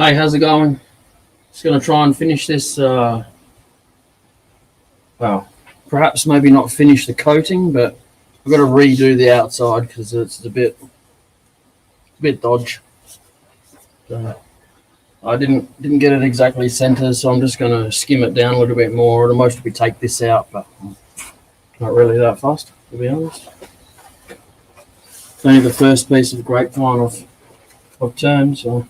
Hey, how's it going? Just going to try and finish this. Well, perhaps maybe not finish the coating, but I've got to redo the outside because it's a bit dodge. I didn't get it exactly centre, so I'm just going to skim it down a little bit more. It'll mostly take this out, but not really that fast, to be honest. It's only the first piece of grapevine I've turned, so.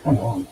Come on.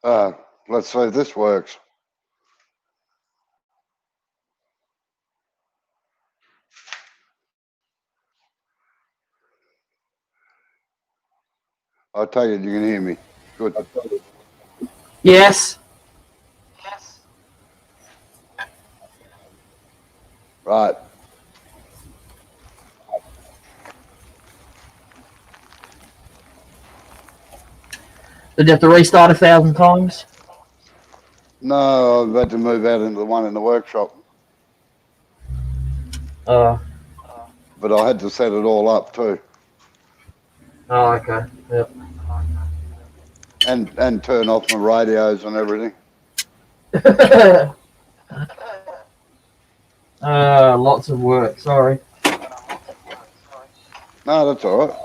Let's see if this works. I take it you can hear me. Good. Yes. Right. Did you have to restart 1,000 times? No, I've had to move out into the one in the workshop. Oh, But I had to set it all up too. okay. Yep. And turn off my radios and everything. Lots of work. Sorry. No, that's all right.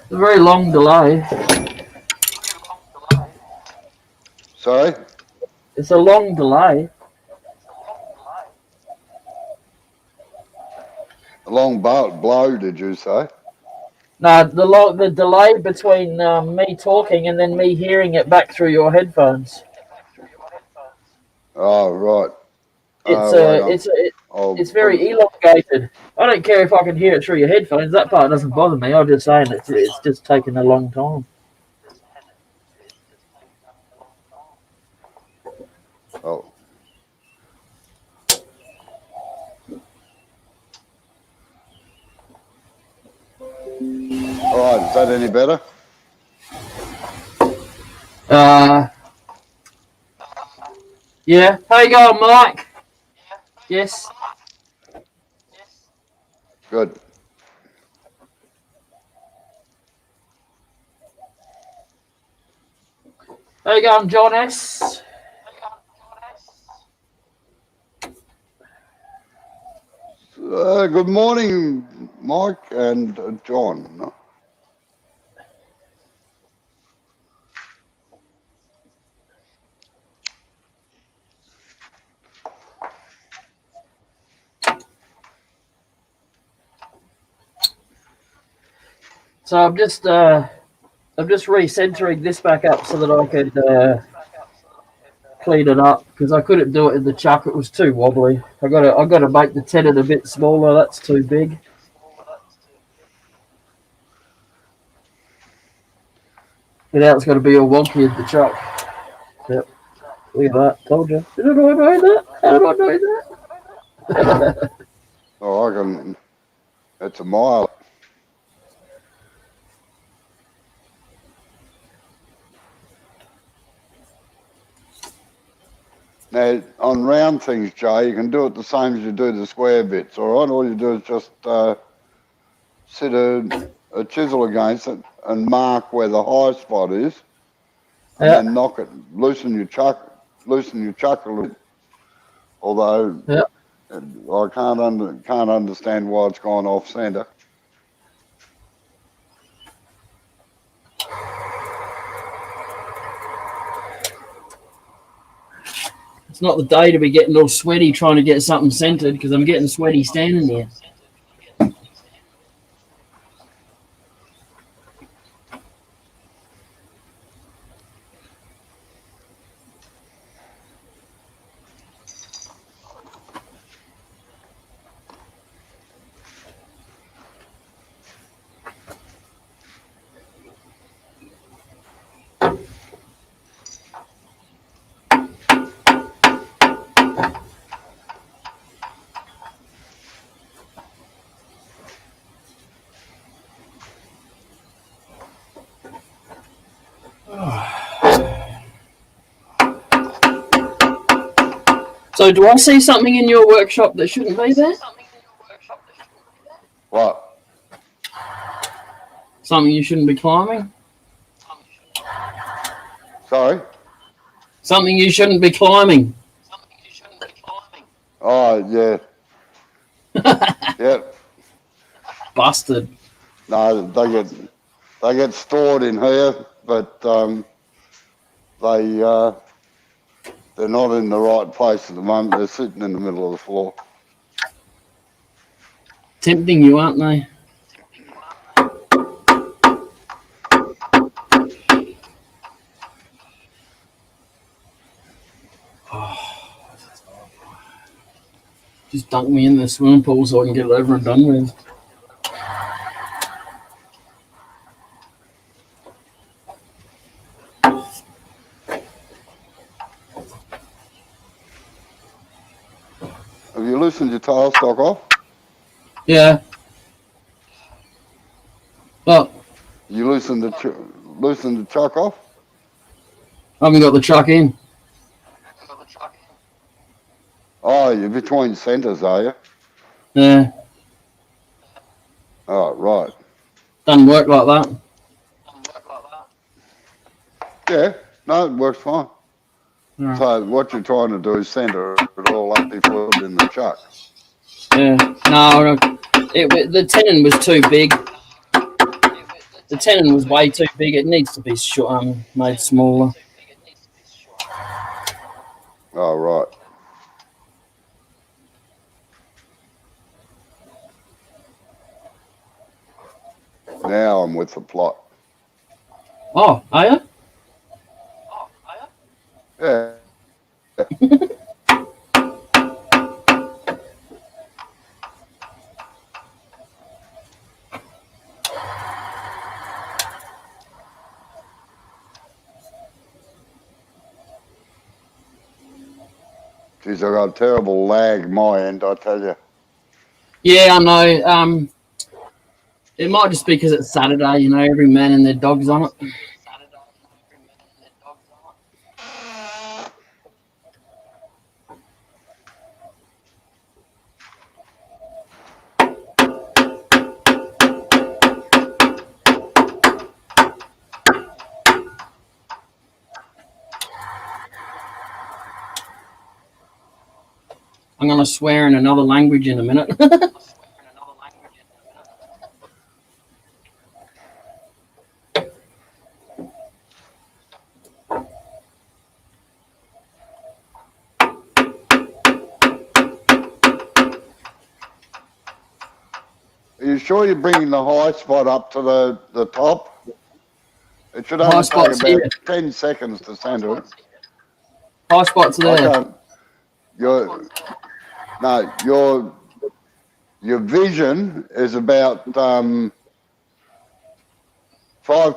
It's a very long delay. Sorry? It's a long delay. A long blow, did you say? No, the delay between me talking and then me hearing it back through your headphones. Oh, right. It's I'll it's put very it. elongated. I don't care if I can hear it through your headphones. That part doesn't bother me. I'm just saying it's just taking a long time. Oh. All right, is that any better? Yeah. How you going, Mike? Yes. Good. How you going, John S? Good morning, Mike and John. So I'm just recentering this back up so that I could clean it up because I couldn't do it in the chuck. It was too wobbly. I gotta make the tenon a bit smaller. That's too big. And now it's going to be all wonky in the chuck. Yep. Look at that. Told you. Did I know that? How did I know that? Oh, I can. It's a mile. Now, on round things, Jay, you can do it the same as you do the square bits, all right? All you do is just sit a chisel against it and mark where the high spot is, and then knock it, loosen your chuck a little bit. Although I can't understand why it's gone off centre. It's not the day to be getting all sweaty trying to get something centered because I'm getting sweaty standing there. So do I see something in your workshop that shouldn't be there? What? Something you shouldn't be climbing? Sorry? Something you shouldn't be climbing. Oh, yeah. Yep. Busted. No, they get stored in here, but they're not in the right place at the moment. They're sitting in the middle of the floor. Tempting you, aren't they? Just dunk me in the swimming pool so I can get it over and done with. Have you loosened your tail stock off? Yeah. Well, You loosened the chuck off? I haven't got the truck in. Oh, you're between centres, are you? Yeah. Oh, right. Doesn't work like that. Yeah, no, it works fine. Right. So what you're trying to do is centre it all up before it's in the chuck. Yeah. No, the tenon was too big. The tenon was way too big. It needs to be made smaller. Oh, right. Now I'm with the plot. Oh, are you? Yeah. Geez, I got a terrible lag my end, I tell you. Yeah, I know. It might just be because it's Saturday. You know, every man and their dog's on it. I'm gonna swear in another language in a minute. Are you sure you're bringing the high spot up to the top? It should High only take spot's about here. 10 seconds to centre it. High spot's I there. can't. Your vision is about 5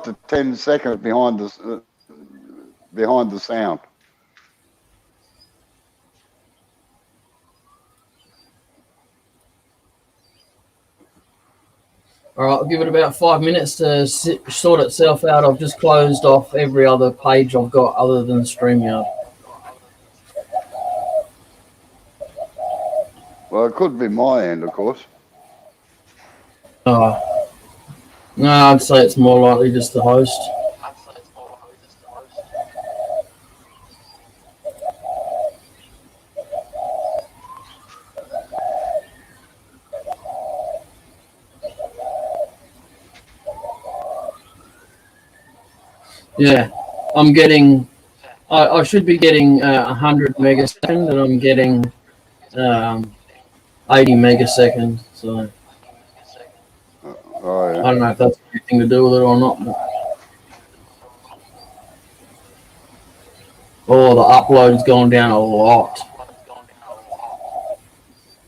to 10 seconds behind the sound. All right, I'll give it about 5 minutes to sort itself out. I've just closed off every other page I've got other than StreamYard. Well, it could be my end, of course. Oh. No, I'd say it's more likely just the host. Yeah, I'm getting. I should be getting 100 megasecond, and I'm getting 80 megasecond. So Oh, I yeah. don't know if that's anything to do with it or not. But, oh, the upload's gone down a lot.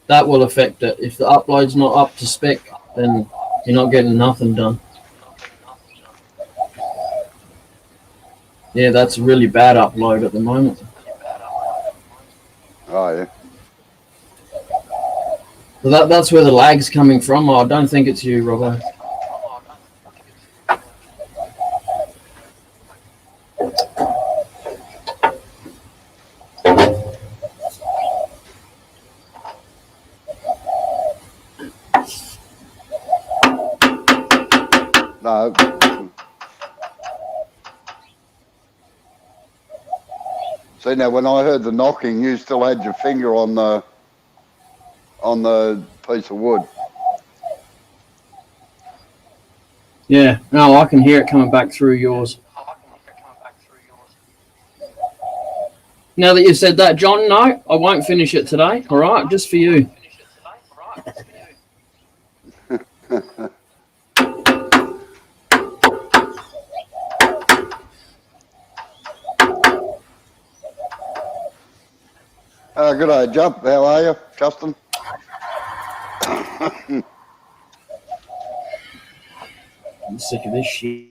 That will affect it. If the upload's not up to spec, then you're not getting nothing done. Yeah, that's a really bad upload at the moment. Oh, yeah. So that's where the lag's coming from. I don't think it's you, Robbo. No. See, now when I heard the knocking, you still had your finger on the piece of wood. Yeah, no, I can hear it coming back through yours. Now that you've said that, John, no, I won't finish it today. All right, just for you. Good day, Jup. How are you, Justin? I'm sick of this shit.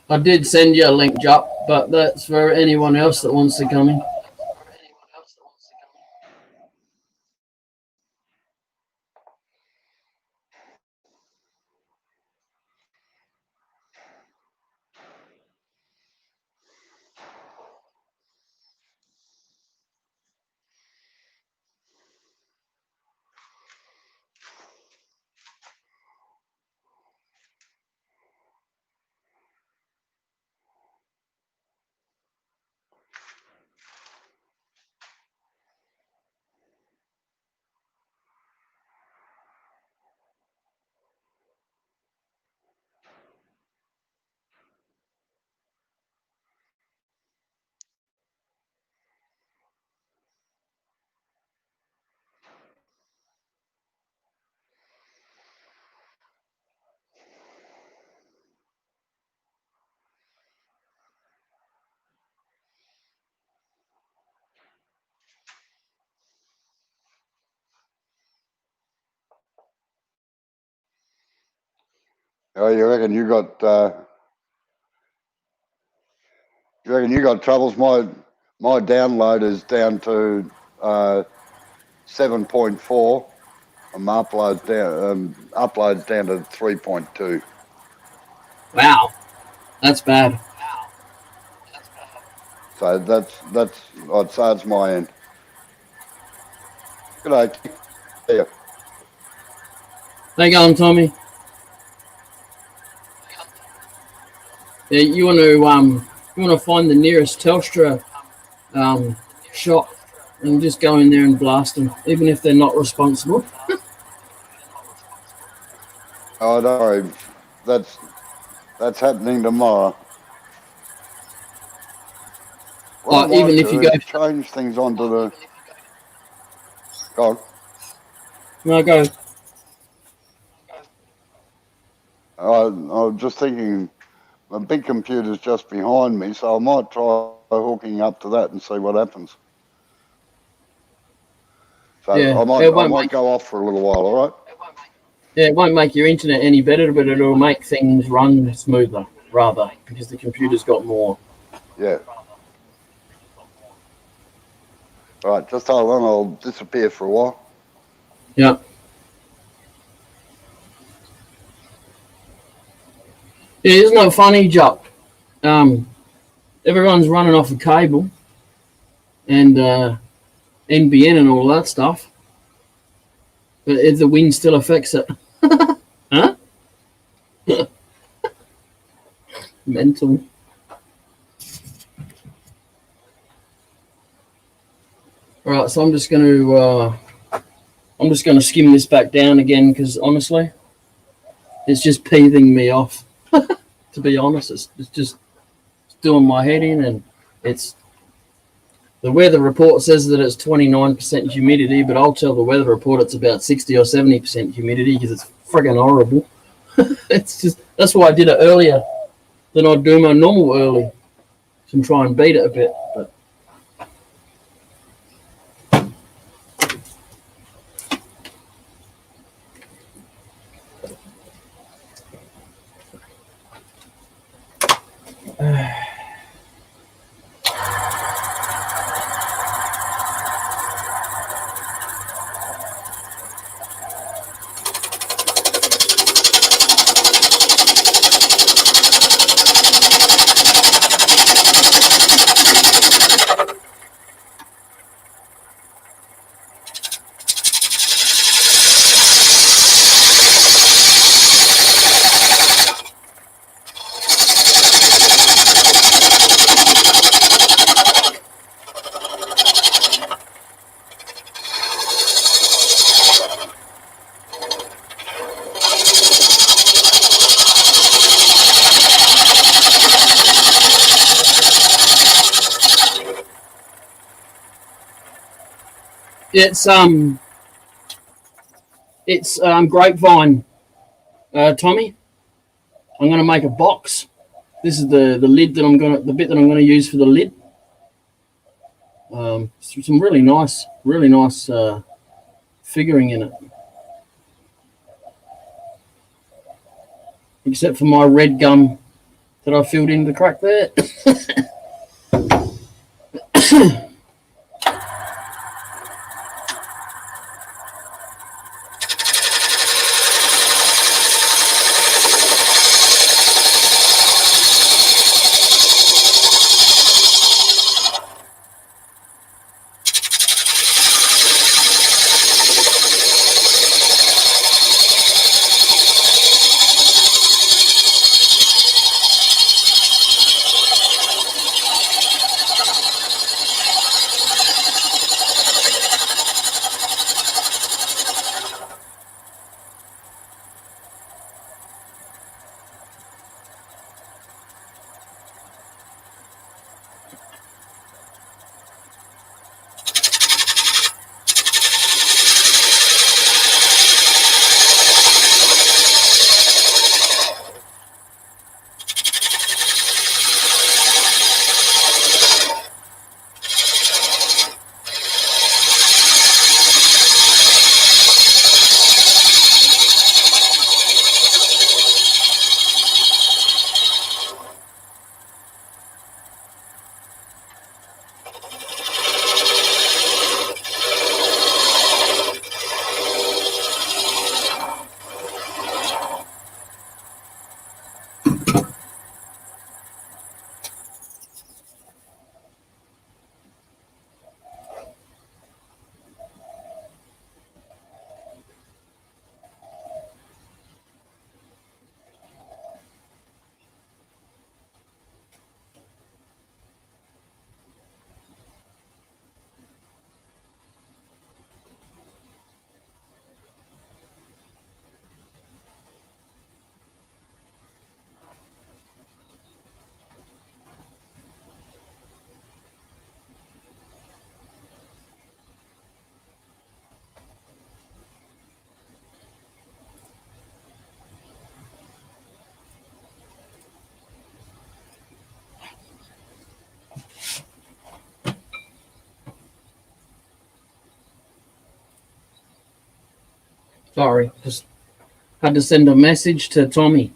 I did send you a link, Jup, but that's for anyone else that wants to come in. Oh, you reckon you got troubles? My download is down to 7.4. My uploads down to 3.2. Wow, that's bad. So that's I'd say it's my end. Good day. Yeah. How you going, Tommy? Yeah, you want to find the nearest Telstra shop and just go in there and blast them, even if they're not responsible. Oh, don't worry. That's happening tomorrow. What I Even might if you do go, is change things onto the. God. no, go. I was just thinking, my big computer's just behind me, so I might try hooking up to that and see what happens. So Yeah, I it might won't go off for a little while. All right. Yeah, it won't make your internet any better, but it'll make things run smoother, rather, because the computer's got more. Yeah. All right. Just hold on. I'll disappear for a while. Yeah. Yeah, isn't it funny, Jock? Everyone's running off a cable and NBN and all that stuff, but the wind still affects it. Huh? Mental. All right, so I'm just gonna skim this back down again because honestly, it's just peeving me off. To be honest, it's just doing my head in, and it's the weather report says that it's 29% humidity, but I'll tell the weather report it's about 60 or 70% humidity because it's friggin' horrible. It's just that's why I did it earlier than I'd do my normal early to try and beat it a bit. But It's grapevine, Tommy. I'm gonna make a box. This is the lid that the bit that I'm gonna use for the lid. Some really nice figuring in it. Except for my red gum that I filled in the crack there. Sorry, just had to send a message to Tommy.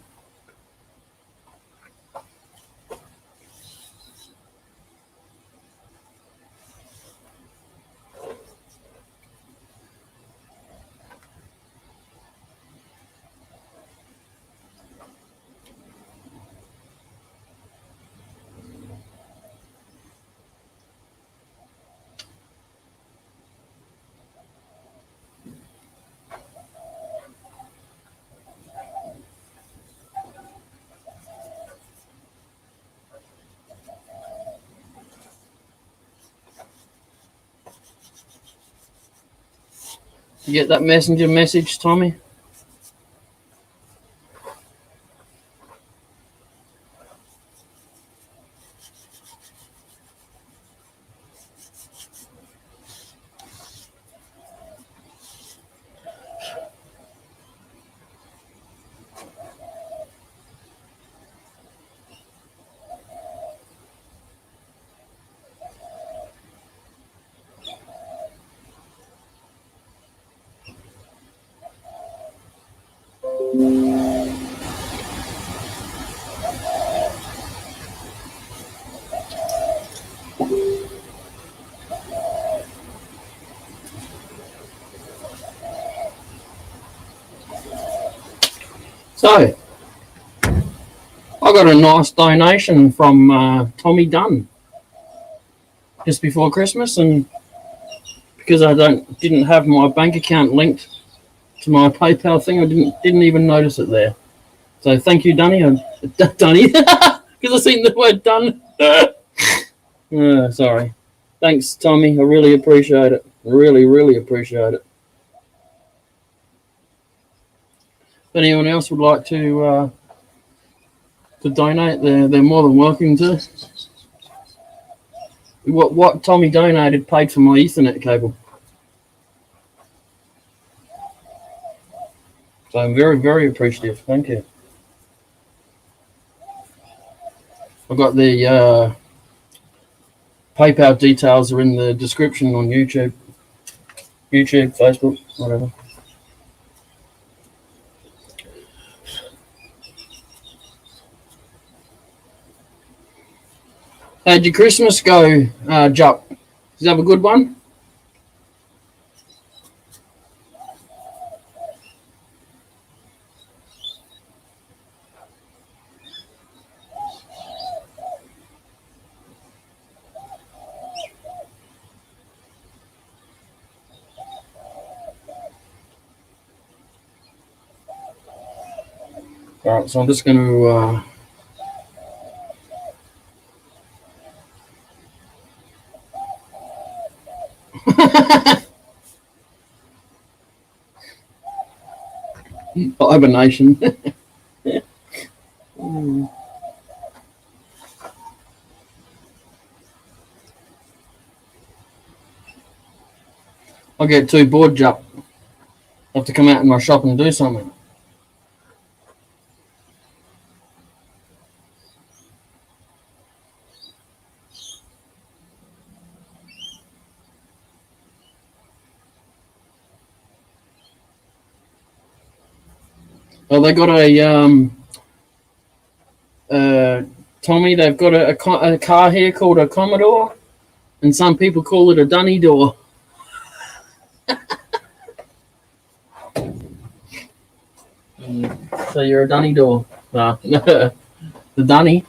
You get that messenger message, Tommy? So, I got a nice donation from Tommy Dunn just before Christmas, and because I didn't have my bank account linked to my PayPal thing, I didn't even notice it there. So thank you, Dunny. Dunny, because I seen the word done. Sorry. Thanks, Tommy. I really appreciate it. Really appreciate it. If anyone else would like to donate, they're more than welcome to. What Tommy donated paid for my Ethernet cable. So I'm very, very appreciative. Thank you. I've got the PayPal details are in the description on YouTube, Facebook, whatever. How'd your Christmas go, Jup? Did you have a good one? All right, so I'm just going to. Hibernation. I'll get too bored, Jup. I have to come out in my shop and do something. Oh, they got Tommy, they've got a car here called a Commodore, and some people call it a dunny door. So you're a dunny door. No, the dunny.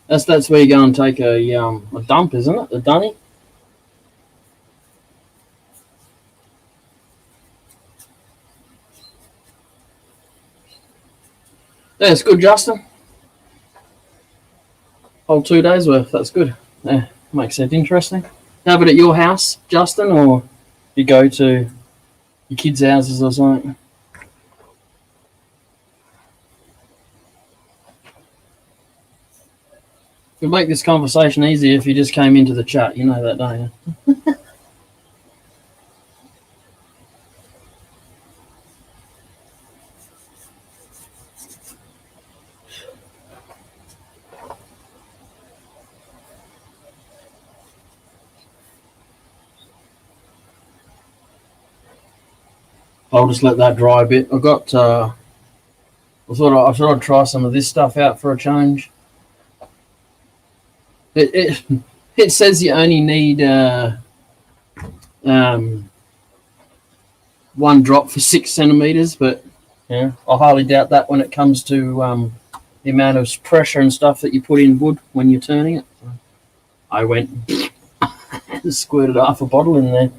That's where you go and take a dump, isn't it? The dunny. That's good, Justin. Whole 2 days worth. That's good. Yeah, makes it interesting. How about at your house, Justin, or you go to your kids' houses or something? It would make this conversation easier if you just came into the chat. You know that, don't you? I'll just let that dry a bit. I got. I thought I'd try some of this stuff out for a change. It says you only need 1 drop for 6 centimeters, but yeah, I highly doubt that when it comes to the amount of pressure and stuff that you put in wood when you're turning it. I went squirted half a bottle in there.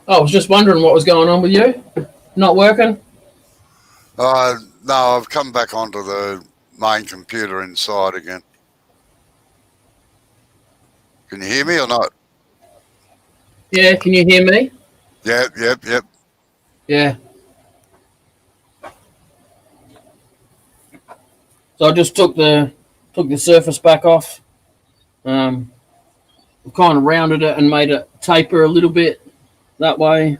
I was just wondering what was going on with you. Not working? No, I've come back onto the main computer inside again. Can you hear me or not? Yeah, can you hear me? Yep. Yeah. So I just took the surface back off. Kind of rounded it and made it taper a little bit that way.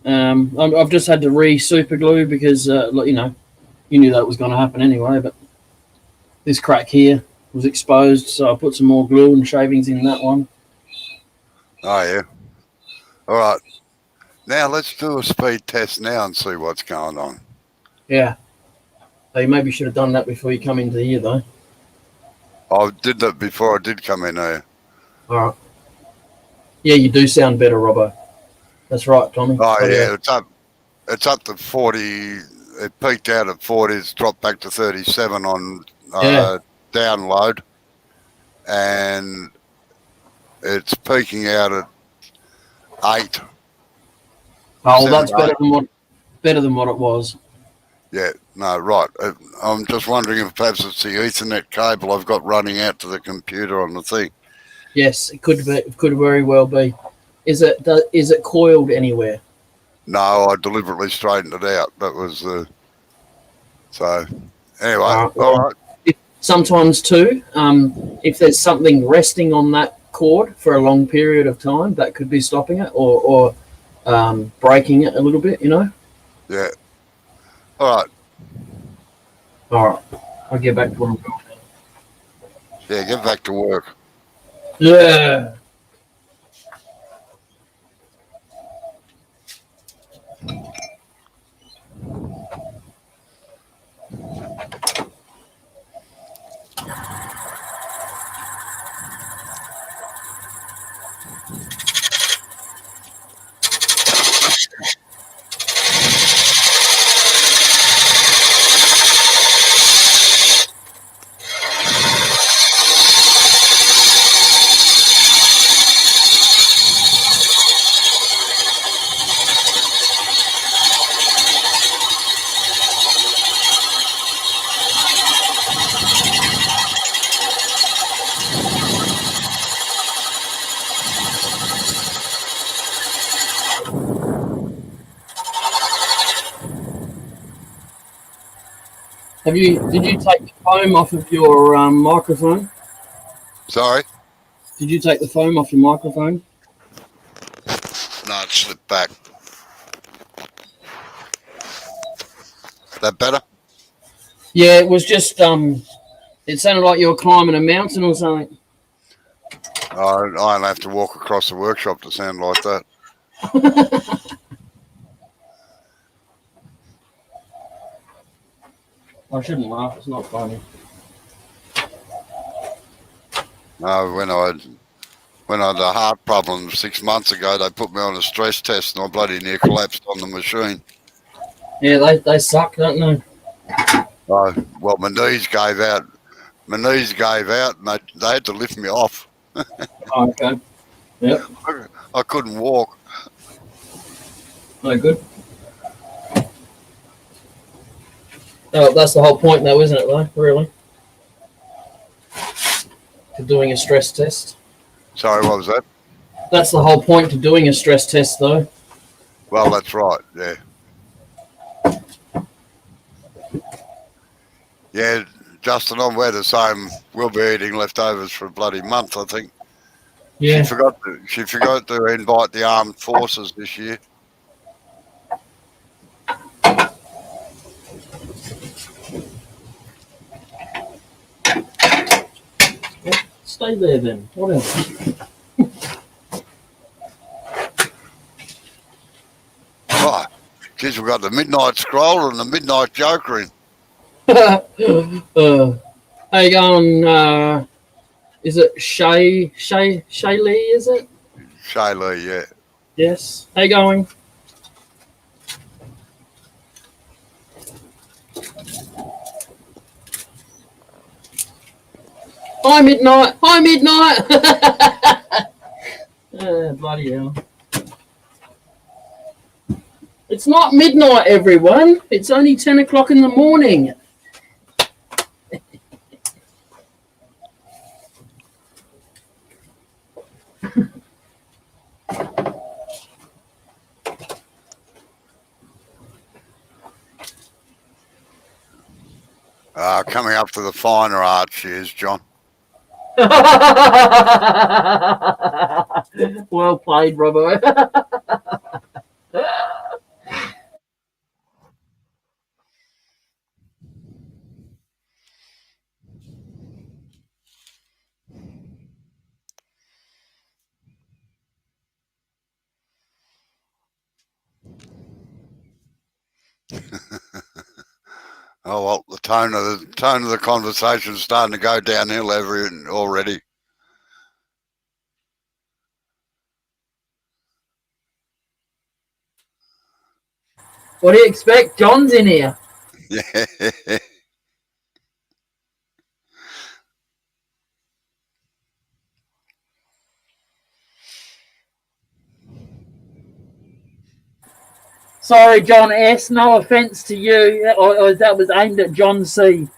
I've just had to super glue because you knew that was going to happen anyway. But this crack here was exposed, so I put some more glue and shavings in that one. Oh yeah. All right. Now let's do a speed test now and see what's going on. Yeah. So you maybe should have done that before you come into here, though. I did that before I did come in here. All right. Yeah, you do sound better, Robbo. That's right, Tommy. Oh yeah, it's up to 40. It peaked out at 40. It's dropped back to 37 on download, and it's peaking out at 8. Oh, well, that's better than what it was. Yeah, no, right. I'm just wondering if perhaps it's the Ethernet cable I've got running out to the computer on the thing. Yes, it could be. It could very well be. Is it coiled anywhere? No, I deliberately straightened it out. That was So, anyway, Well, all right. sometimes too, if there's something resting on that cord for a long period of time, that could be stopping it or breaking it a little bit. Yeah. All right. All right, I'll get back to what I'm doing. Yeah, get back to work. Yeah. Did you take the foam off of your microphone? Sorry? Did you take the foam off your microphone? No, it slipped back. That better? Yeah, it was just it sounded like you were climbing a mountain or something. I don't have to walk across the workshop to sound like that. I shouldn't laugh. It's not funny. No, when I had a heart problem 6 months ago, they put me on a stress test and I bloody near collapsed on the machine. Yeah, they suck, don't they? Well, my knees gave out. My knees gave out and they had to lift me off. Oh, okay. Yep. I couldn't walk. No good. Oh, that's the whole point, though, isn't it? Though, really, to doing a stress test. Sorry, what was that? That's the whole point to doing a stress test, though. Well, that's right, yeah. Yeah, Justin, I'm aware the same. We'll be eating leftovers for a bloody month, I think. Yeah. She forgot to invite the armed forces this year. Stay there then. What else? Oh, geez, we've got the Midnight Scroll and the Midnight Joker in. How you going? Is it Shaylee? Is it? Shaylee, yeah. Yes. How you going? Hi, Midnight. Hi, Midnight. Bloody hell. It's not midnight, everyone. It's only 10 o'clock in the morning. Coming up to the finer arts years, John. Well played, Robbo. Oh well, the tone of the conversation is starting to go downhill already. What do you expect? John's in here. Yeah. Sorry, John S. No offense to you. Or that was aimed at John C.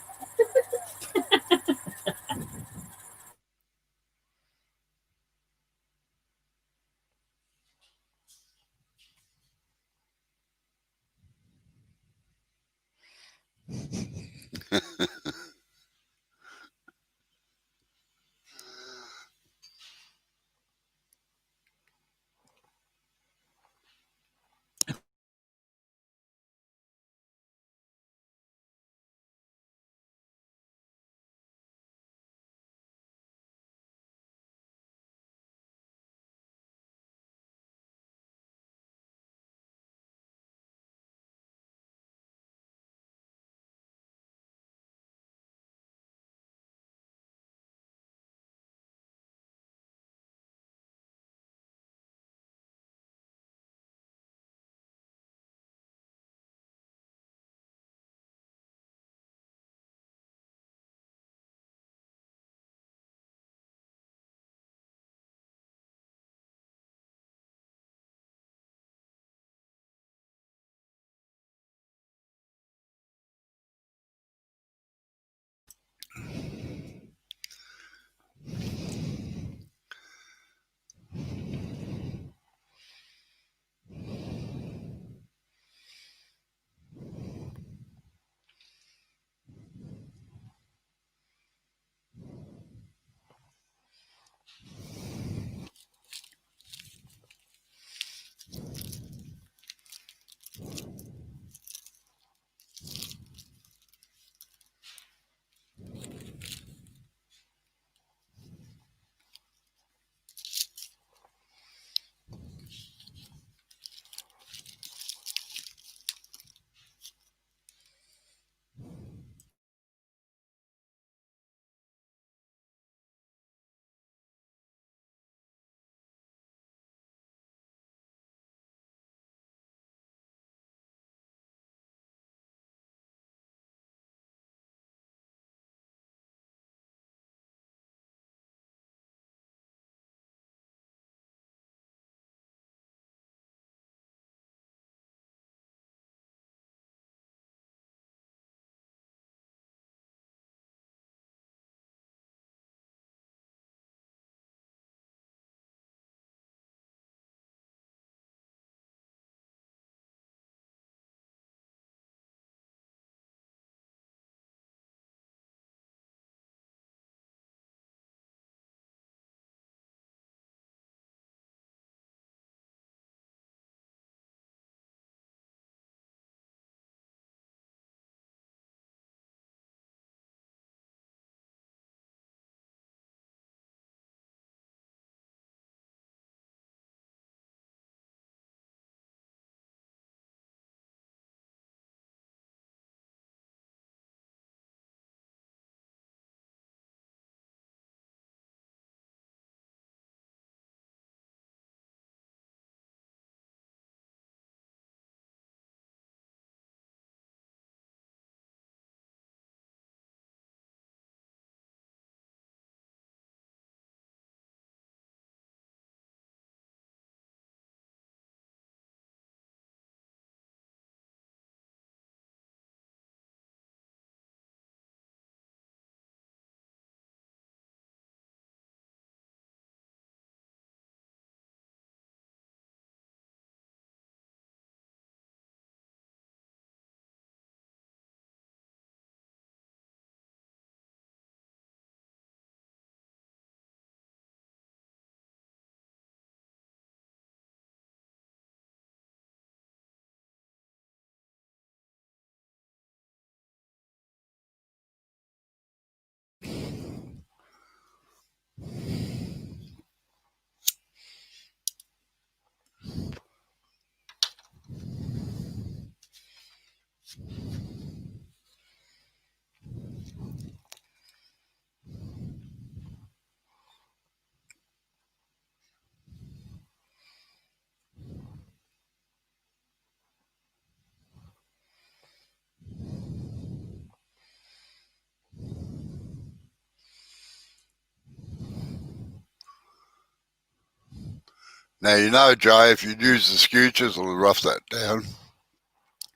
Now, you know, Joe, if you'd used the skew chisel to rough that down,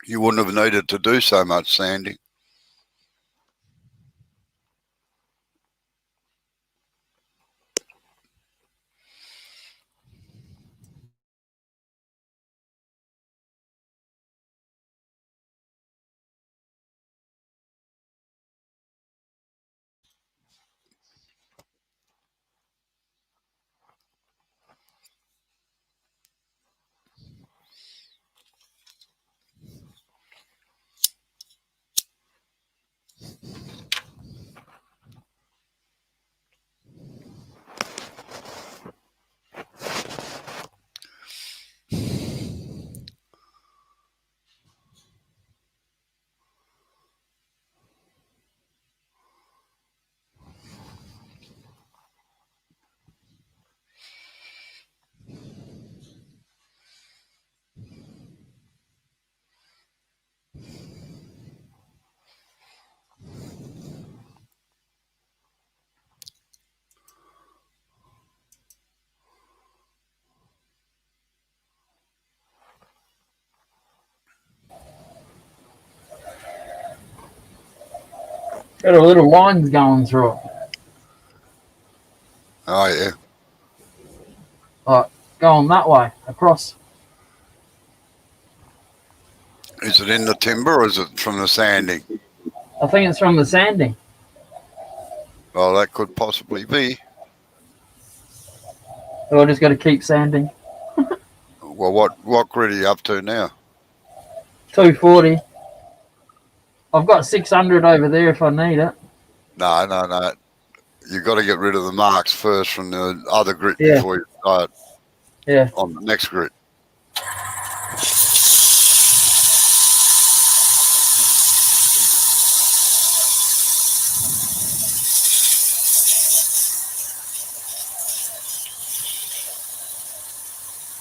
you wouldn't have needed to do so much sanding. Got a little lines going through it. Oh, yeah. Like going that way across. Is it in the timber or is it from the sanding? I think it's from the sanding. Well, that could possibly be. So I just got to keep sanding. Well, what grit are you up to now? 240. I've got 600 over there if I need it. No. You've got to get rid of the marks first from the other grit Yeah. before you start Yeah. on the next grit.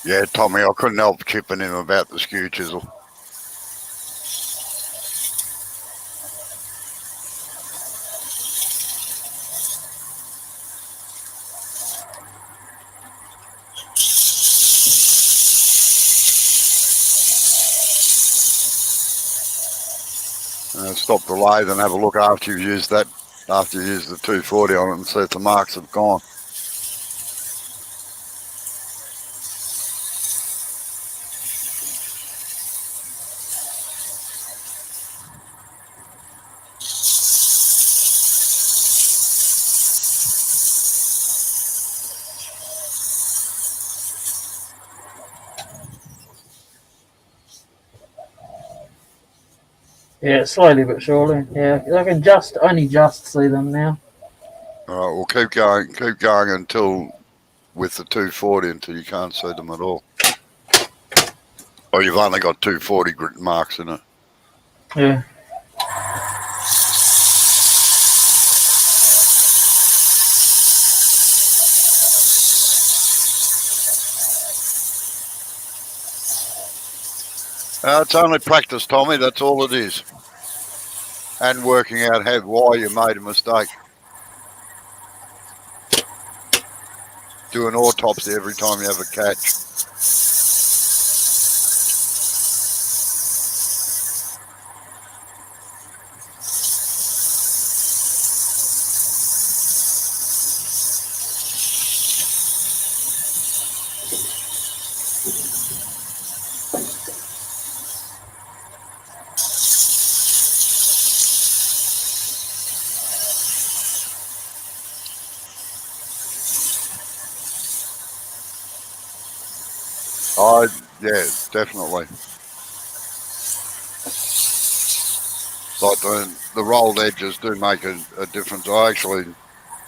Yeah, Tommy, I couldn't help chipping him about the skew chisel. Stop the lathe and have a look after you've used that, after you use the 240 on it and see if the marks have gone. Yeah, slowly but surely. Yeah, I can only just see them now. All right, well, keep going until with the 240 until you can't see them at all. Or you've only got 240 grit marks in it. Yeah. It's only practice, Tommy. That's all it is. And working out why you made a mistake. Do an autopsy every time you have a catch. Oh, yeah, definitely. Like the rolled edges do make a difference. I actually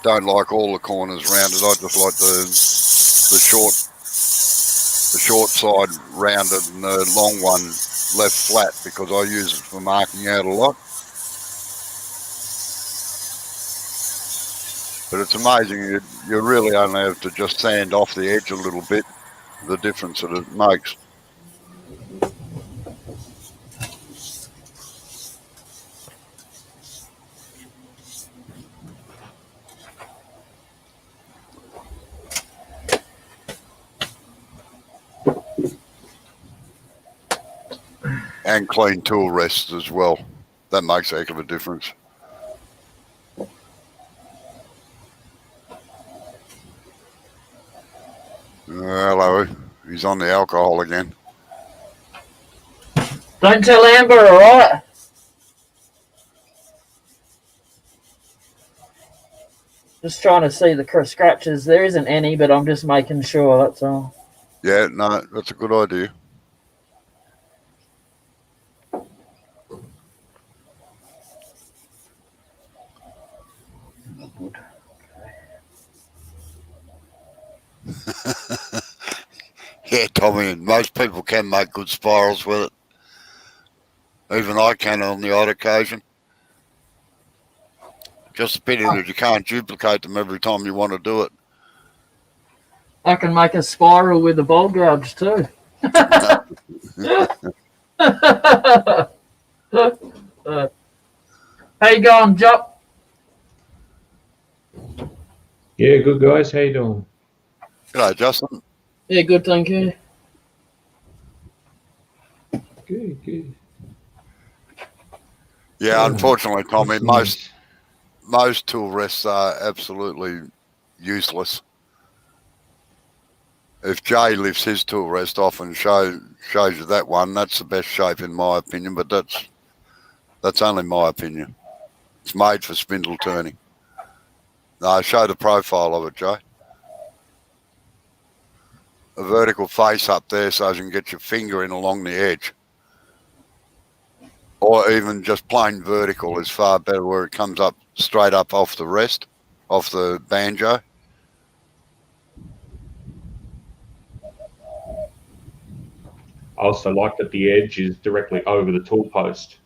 don't like all the corners rounded. I just like the short side rounded and the long one left flat because I use it for marking out a lot. But it's amazing, you really only have to just sand off the edge a little bit, the difference that it makes. And clean tool rests as well. That makes a heck of a difference. Hello, he's on the alcohol again. Don't tell Amber, all right? Just trying to see the scratches. There isn't any, but I'm just making sure, that's all. Yeah, no, that's a good idea. Yeah, Tommy, most people can make good spirals with it. Even I can on the odd occasion. Just a pity that you can't duplicate them every time you want to do it. I can make a spiral with a bowl gouge too. How you going, Jop? Yeah, good guys. How you doing? G'day, Justin. Yeah, good, thank you. Good. Yeah, unfortunately, Tommy, most most tool rests are absolutely useless. If Jay lifts his tool rest off and shows you that one, that's the best shape in my opinion, but that's only my opinion. It's made for spindle turning. No, show the profile of it, Jay. A vertical face up there so you can get your finger in along the edge. Or even just plain vertical is far better, where it comes up straight up off the rest, off the banjo. I also like that the edge is directly over the tool post.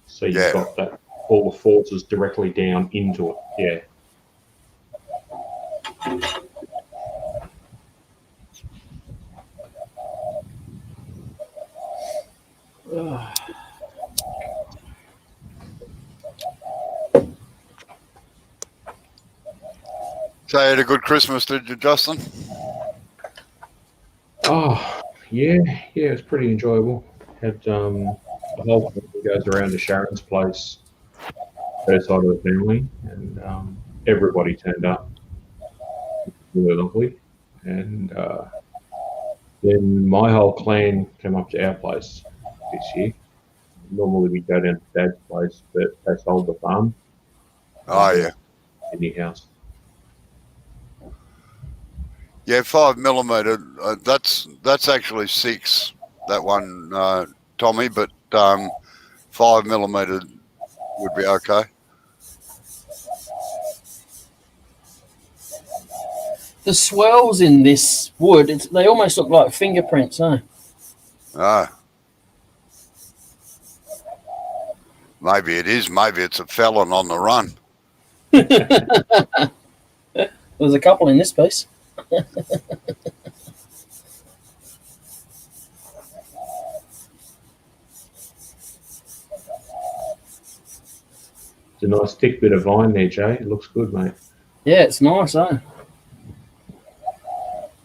So you've got that all the forces directly down into it. Yeah. So you had a good Christmas, did you, Justin? Oh, yeah, it was pretty enjoyable. Had the whole family goes around to Sharon's place, her side of the family, and everybody turned up. Really lovely. And then my whole clan came up to our place this year. Normally we go down to Dad's place, but they sold the farm. Oh, yeah. In the house. Yeah, 5mm. That's actually 6. That one, Tommy. But 5mm would be okay. The swirls in this wood, they almost look like fingerprints, huh? Ah. Maybe it is. Maybe it's a felon on the run. There's a couple in this piece. It's a nice thick bit of vine there, Jay. It looks good, mate. Yeah, it's nice, huh?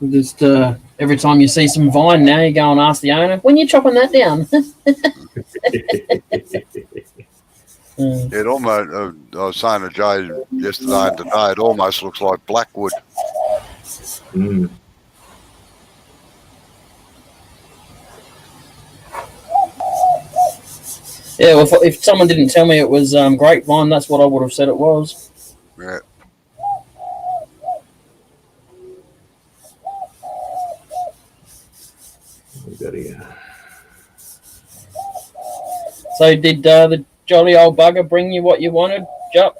Just every time you see some vine now, you go and ask the owner, when you chopping that down? It almost, I was saying to Jay yesterday and today, it almost looks like blackwood. Mm. Yeah, well, if someone didn't tell me it was grapevine, that's what I would have said it was. Yeah. We got here. So did the jolly old bugger bring you what you wanted, Jup?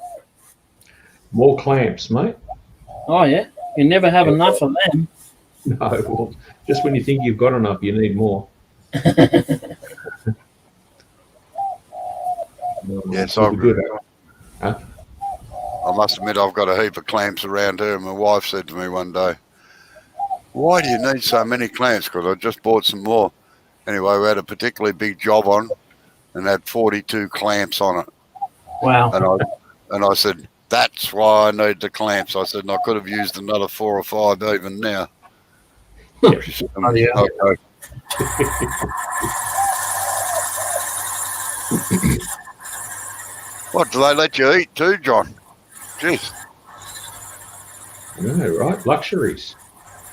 More clamps, mate. Oh, yeah. You never have enough of them. No, well, just when you think you've got enough, you need more. Yes, good. I must admit I've got a heap of clamps around here. My wife said to me one day, why do you need so many clamps? Because I just bought some more. Anyway, we had a particularly big job on and had 42 clamps on it. Wow. And I said, that's why I need the clamps. I said, and I could have used another 4 or 5 even now. She said, yeah. Okay. What, do they let you eat too, John? Jeez. I know, right? Luxuries.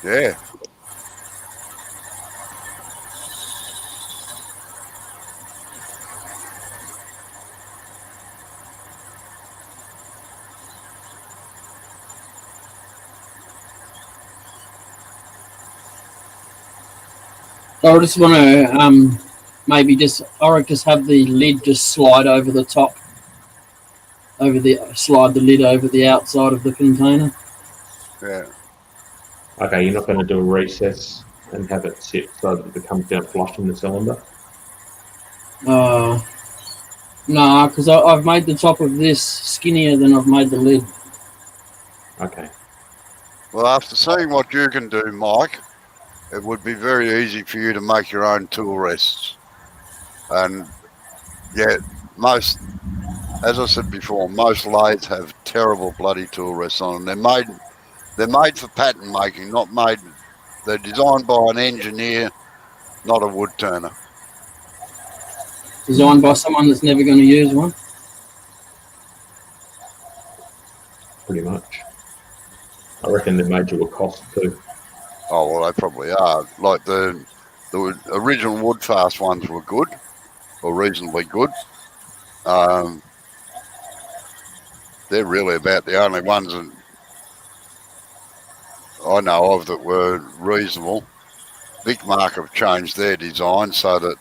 Yeah. I just want to maybe just have the lid just slide over the top, slide the lid over the outside of the container. Yeah. Okay, you're not going to do a recess and have it sit so that it comes down flush in the cylinder? No, because I've made the top of this skinnier than I've made the lid. Okay. Well, after seeing what you can do, Mike, it would be very easy for you to make your own tool rests. And yeah, as I said before, most lathes have terrible bloody tool rests on them. They're made for pattern making, not made. They're designed by an engineer, not a wood turner. Designed by someone that's never going to use one. reckon they're made to a cost too. Oh well, they probably are. Like the original Woodfast ones were good, or reasonably good. They're really about the only ones that I know of that were reasonable. Big Mark have changed their design so that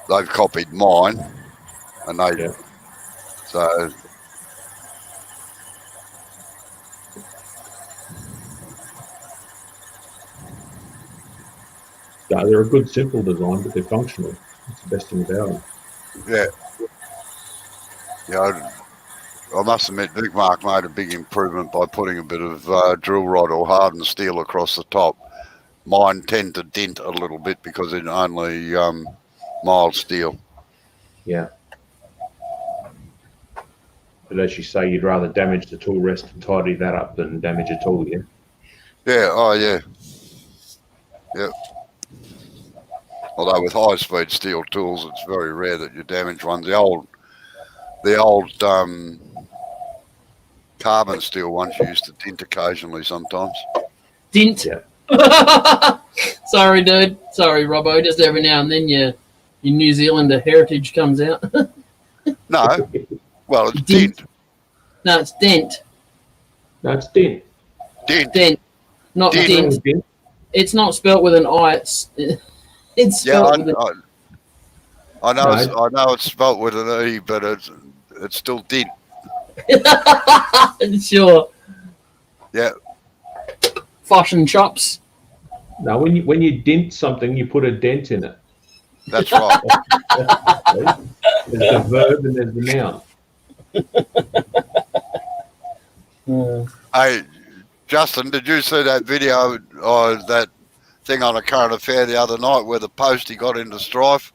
they've copied mine, and they Yeah. so Yeah, they're a good simple design, but they're functional. That's the best thing about them. yeah. Yeah, I must admit, Big Mark made a big improvement by putting a bit of drill rod or hardened steel across the top. Mine tend to dent a little bit because it's only mild steel. Yeah. But as you say, you'd rather damage the tool rest and tidy that up than damage a tool, yeah? Yeah, oh yeah. Yep. Although with high-speed steel tools, it's very rare that you damage one. The old carbon steel ones you used to dent occasionally sometimes. Dint. Yeah. Sorry, dude. Sorry, Robbo. Just every now and then your New Zealander heritage comes out. No, well, it's Dint. dent. No, it's dent. No, it's dent. Dent. Dent. Not Dent. dent. It's not spelt with an I. It's Yeah, spelt with I know. No. I know it's spelt with an E, but it's still dent. Sure. Yeah. Fashion chops. No, when you dent something, you put a dent in it. That's right. There's the verb and there's the noun. Hey, Justin, did you see that video or that thing on a current affair the other night where the postie got into strife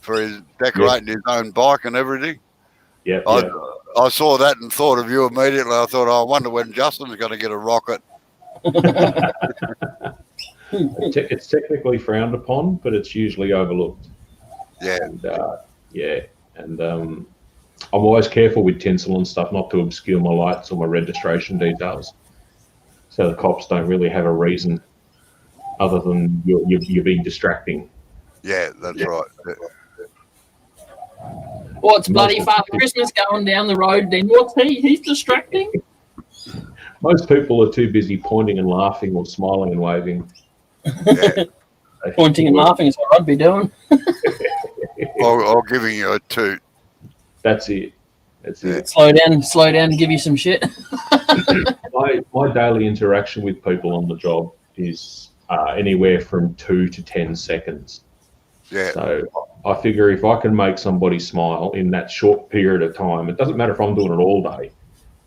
for his decorating his own bike and everything? Yeah. I saw that and thought of you immediately. I thought, I wonder when Justin's going to get a rocket. It's technically frowned upon, but it's usually overlooked. Yeah. And I'm always careful with tinsel and stuff not to obscure my lights or my registration details, so the cops don't really have a reason other than you're being distracting. Yeah, that's right. What's bloody Father Christmas going down the road then? What's he? He's distracting? Most people are too busy pointing and laughing or smiling and waving. Yeah. Pointing and laughing is what I'd be doing. or giving you a toot. That's it. Slow down and give you some shit. My daily interaction with people on the job is anywhere from 2 to 10 seconds. Yeah. So I figure if I can make somebody smile in that short period of time, it doesn't matter if I'm doing it all day.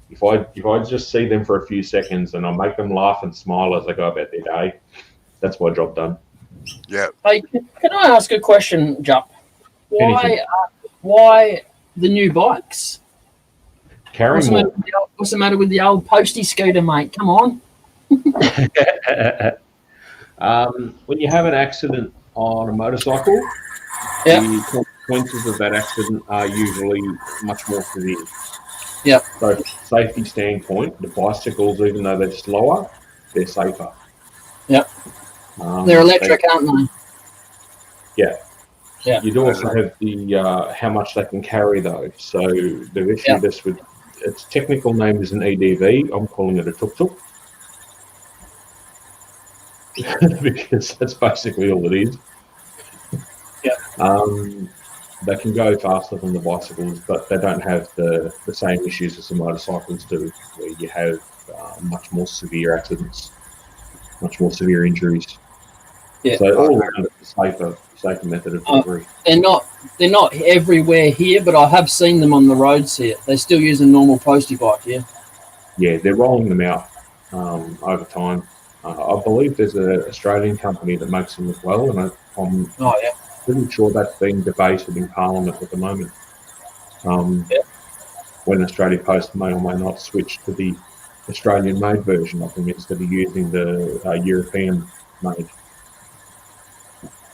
If I just see them for a few seconds and I make them laugh and smile as they go about their day, that's my job done. Yeah. Hey, can I ask a question, Jup? Why the new bikes? Carrying What's the matter with the old postie scooter, mate? Come on. When you have an accident on a motorcycle, the consequences of that accident are usually much more severe. Yeah. So, safety standpoint, the bicycles, even though they're slower, they're safer. Yep. They're electric, aren't they? Yeah. Yeah. You'd also have the how much they can carry, though. So they've issued this with its technical name is an EDV. I'm calling it a tuk-tuk. Because that's basically all it is. Yeah. They can go faster than the bicycles, but they don't have the same issues as the motorcycles do, where you have much more severe accidents, much more severe injuries. Yeah. So all around it's a safer method of delivery. They're not everywhere here, but I have seen them on the roads here. They still use a normal postie bike, yeah? Yeah, they're rolling them out over time. I believe there's an Australian company that makes them as well, and I'm pretty sure that's being debated in Parliament at the moment. When Australia Post may or may not switch to the Australian-made version of them instead of using the European-made,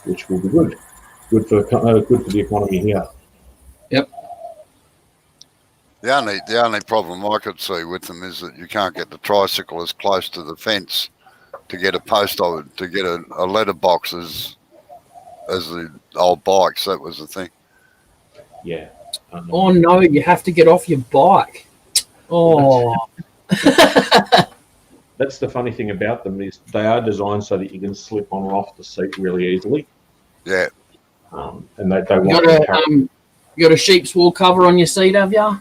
which will be good. Good for the economy here. Yep. The only problem I could see with them is that you can't get the tricycle as close to the fence to get a post to get a letterbox as the old bikes. That was the thing. Yeah. Oh no, you have to get off your bike. Oh, That's the funny thing about them is they are designed so that you can slip on or off the seat really easily. Yeah. And they you want got to a you got a sheep's wool cover on your seat, have ya?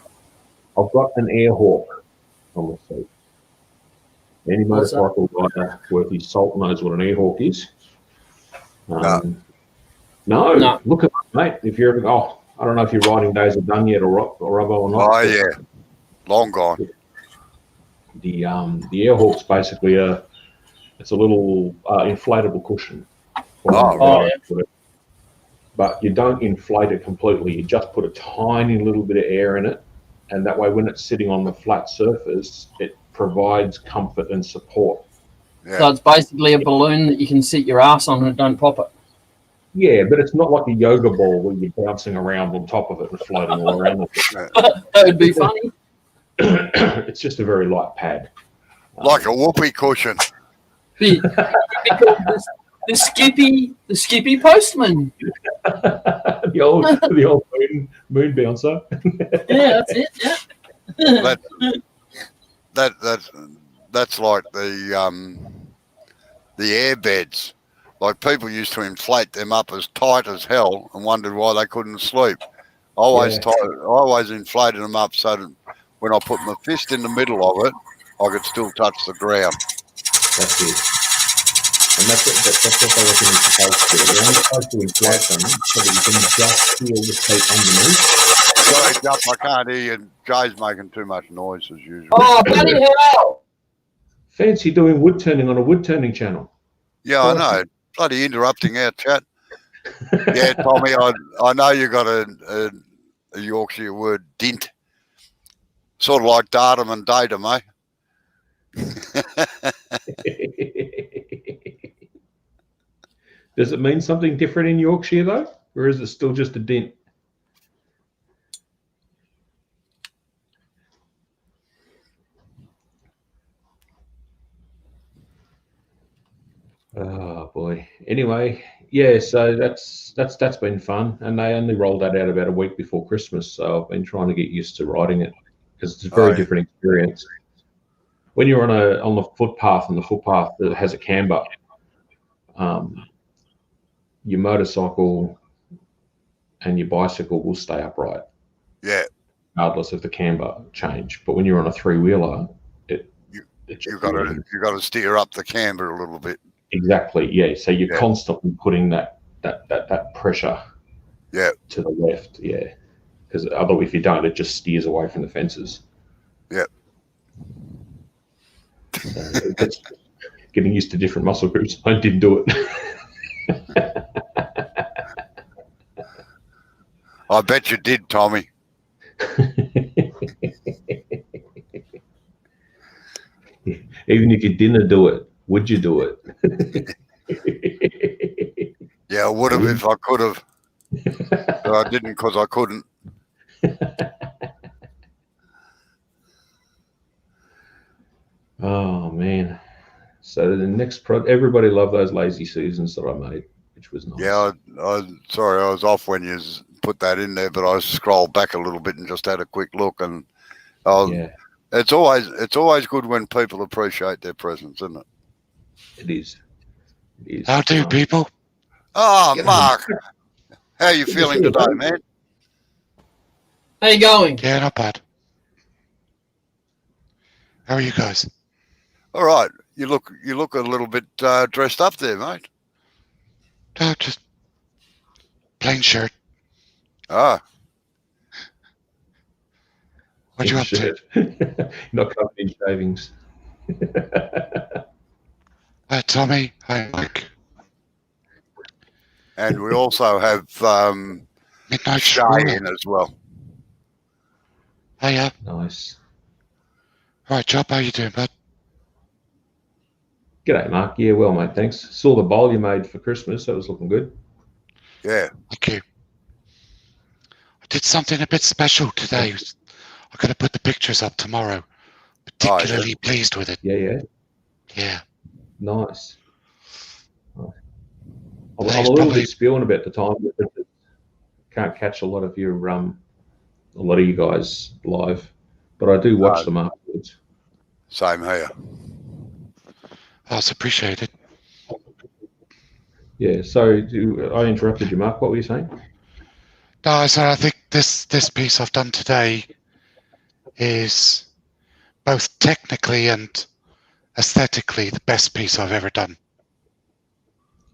I've got an air hawk on the seat. Any What's that? motorcycle rider worth his salt knows what an air hawk is. No, No. look at that, mate. If you're ever, I don't know if your riding days are done yet or Robbo or not. Oh yeah, long gone. The air hawk's basically it's a little inflatable cushion. Oh, yeah. But you don't inflate it completely. You just put a tiny little bit of air in it, and that way, when it's sitting on the flat surface, it provides comfort and support. Yeah. So it's basically a balloon that you can sit your ass on and don't pop it. Yeah, but it's not like a yoga ball where you're bouncing around on top of it and floating all around with it. That would be funny. It's just a very light pad. Like a whoopee cushion. The Skippy postman. the old moon bouncer. Yeah, that's it. Yeah. That's like the air beds. Like people used to inflate them up as tight as hell and wondered why they couldn't sleep. I always inflated them up so that when I put my fist in the middle of it, I could still touch the ground. That's it. And that's what they reckon is supposed to do. They're only supposed to inflate them so that you can just feel the seat underneath. Sorry, Jup, I can't hear you. Jay's making too much noise as usual. Oh, bloody hell! Fancy doing wood turning on a wood turning channel. Yeah, I know. Bloody interrupting our chat. Yeah, Tommy, I know you got a Yorkshire word, dint. Sort of like datum and datum, eh? Does it mean something different in Yorkshire though, or is it still just a dint? Oh boy. Anyway, yeah. So that's been fun, and they only rolled that out about a week before Christmas. So I've been trying to get used to riding it because it's a very different experience. When you're on the footpath and the footpath that has a camber, your motorcycle and your bicycle will stay upright. Yeah. Regardless of the camber change. But when you're on a three-wheeler, you've got to steer up the camber a little bit. Exactly. Yeah. So you're constantly putting that pressure. Yeah. To the left. Yeah. Because otherwise, if you don't, it just steers away from the fences. Yeah. So it's getting used to different muscle groups. I didn't do it. I bet you did, Tommy. Even if you didn't do it, would you do it? Yeah, I would have if I could have. But I didn't because I couldn't. Oh man! So the next everybody loved those lazy Susans that I made, which was nice. Yeah, sorry, I was off when you put that in there, but I scrolled back a little bit and just had a quick look, and it's always good when people appreciate their presence, isn't it? It is. It is. How do people? Oh, Mark, how are you feeling today, man? How you going? Yeah, not bad. How are you guys? All right. You look a little bit dressed up there, mate. No, just plain shirt. Ah. What you up to? Not covered in shavings. Hi, Tommy. Hi, Mike. And we also have Midnight Shay Stroll. in as well. Hiya. Nice. Right, Job, how you doing, bud? G'day, Mark. Yeah, well, mate, thanks. Saw the bowl you made for Christmas. That was looking good. Yeah. Thank you. I did something a bit special today. I'm gonna put the pictures up tomorrow. Particularly pleased with it. Yeah. Yeah. Nice. I'm He's a little probably- bit spewing about the time because can't catch a lot of you guys live, but I do watch them afterwards. Same here. Oh, it's appreciated. Yeah. So I interrupted you, Mark. What were you saying? No, so I think this piece I've done today is both technically and aesthetically the best piece I've ever done.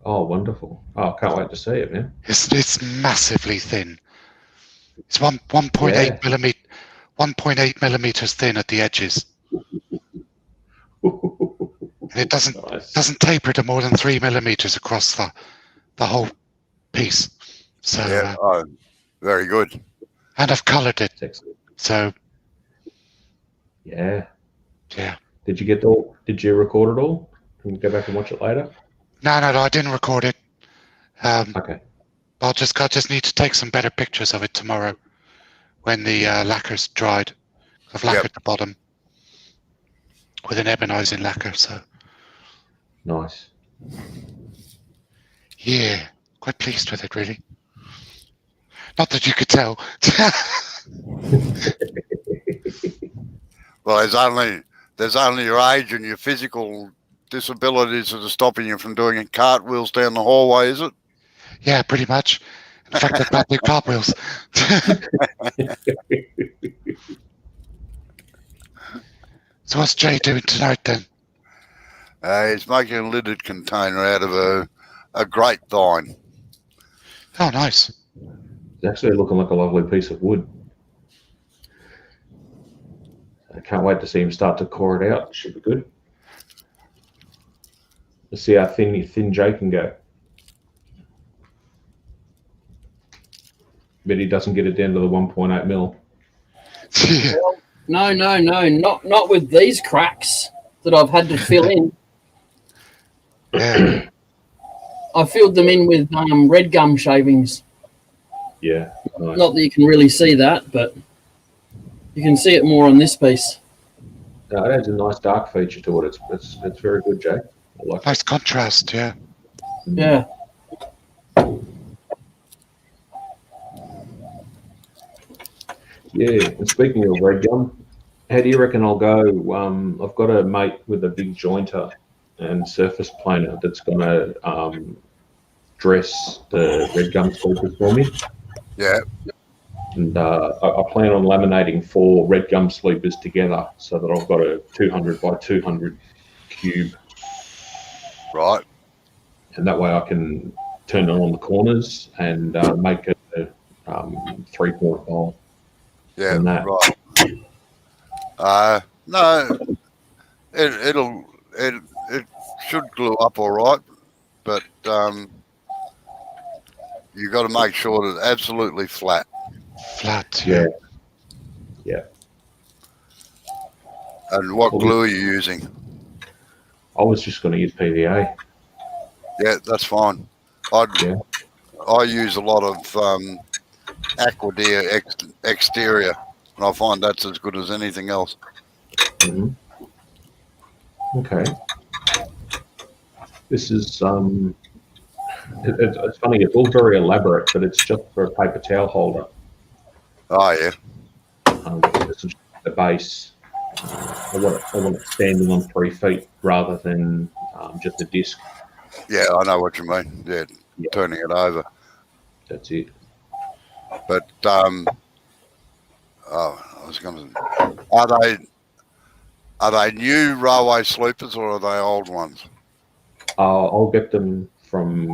Oh, wonderful! Oh, I can't wait to see it, man. It's massively thin. It's 1.8 millimeter, 1.8 millimeters thin at the edges. And it doesn't taper to more than 3 millimeters across the whole piece. So Yeah. Very good. and I've coloured it. Excellent. So Yeah. yeah. Did you record it all? Can we go back and watch it later? No, I didn't record it. Okay. I just need to take some better pictures of it tomorrow when the lacquer's dried. I've lacquered the bottom with an ebonizing lacquer, so Nice. yeah, quite pleased with it really. Not that you could tell. Well, there's only your age and your physical disabilities that are stopping you from doing cartwheels down the hallway, is it? Yeah, pretty much. In fact, I've got new cartwheels. So what's Jay doing tonight then? He's making a lidded container out of a grapevine. Oh, nice. It's actually looking like a lovely piece of wood. I can't wait to see him start to core it out. It should be good. Let's see how thin Jay can go. Bet he doesn't get it down to the 1.8 mil. No, not with these cracks that I've had to fill in. Yeah. I filled them in with red gum shavings. Yeah. Nice. Not that you can really see that, but you can see it more on this piece. No, it adds a nice dark feature to it. It's very good, Jay. I like Nice contrast, yeah. it. Yeah. Yeah. And speaking of red gum, how do you reckon I'll go? I've got a mate with a big jointer and surface planer that's going to dress the red gum sleepers for me. Yeah. And I plan on laminating 4 red gum sleepers together so that I've got a 200 by 200 cube. Right. And that way I can turn it on the corners and make it a 3-point bowl. Yeah. And that. Right. No, it should glue up all right, but you got to make sure that it's absolutely flat. Flat, Yeah. yeah. Yeah. And what glue are you using? I was just going to use PVA. Yeah, that's fine. I use a lot of Aquadeer exterior, and I find that's as good as anything else. Mm-hmm. Okay. This is it's funny. It's all very elaborate, but it's just for a paper towel holder. Oh yeah. This is the base. I want it standing on 3 feet rather than just a disc. Yeah, I know what you mean. Yeah, turning it over. That's it. But I was going to. Are they new railway sleepers or are they old ones? I'll get them from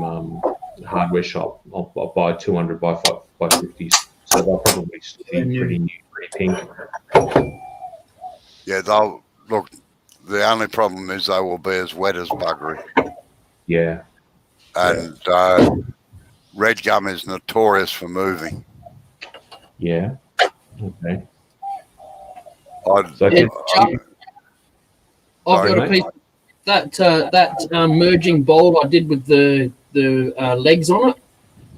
the hardware shop. I'll buy 200 by 50s, so they'll probably still be pretty new, pretty pink. Yeah, they'll look. The only problem is they will be as wet as buggery. Yeah. And red gum is notorious for moving. Yeah. Okay. I'd, So Yeah, can- I've got a piece that merging bowl I did with the legs on it.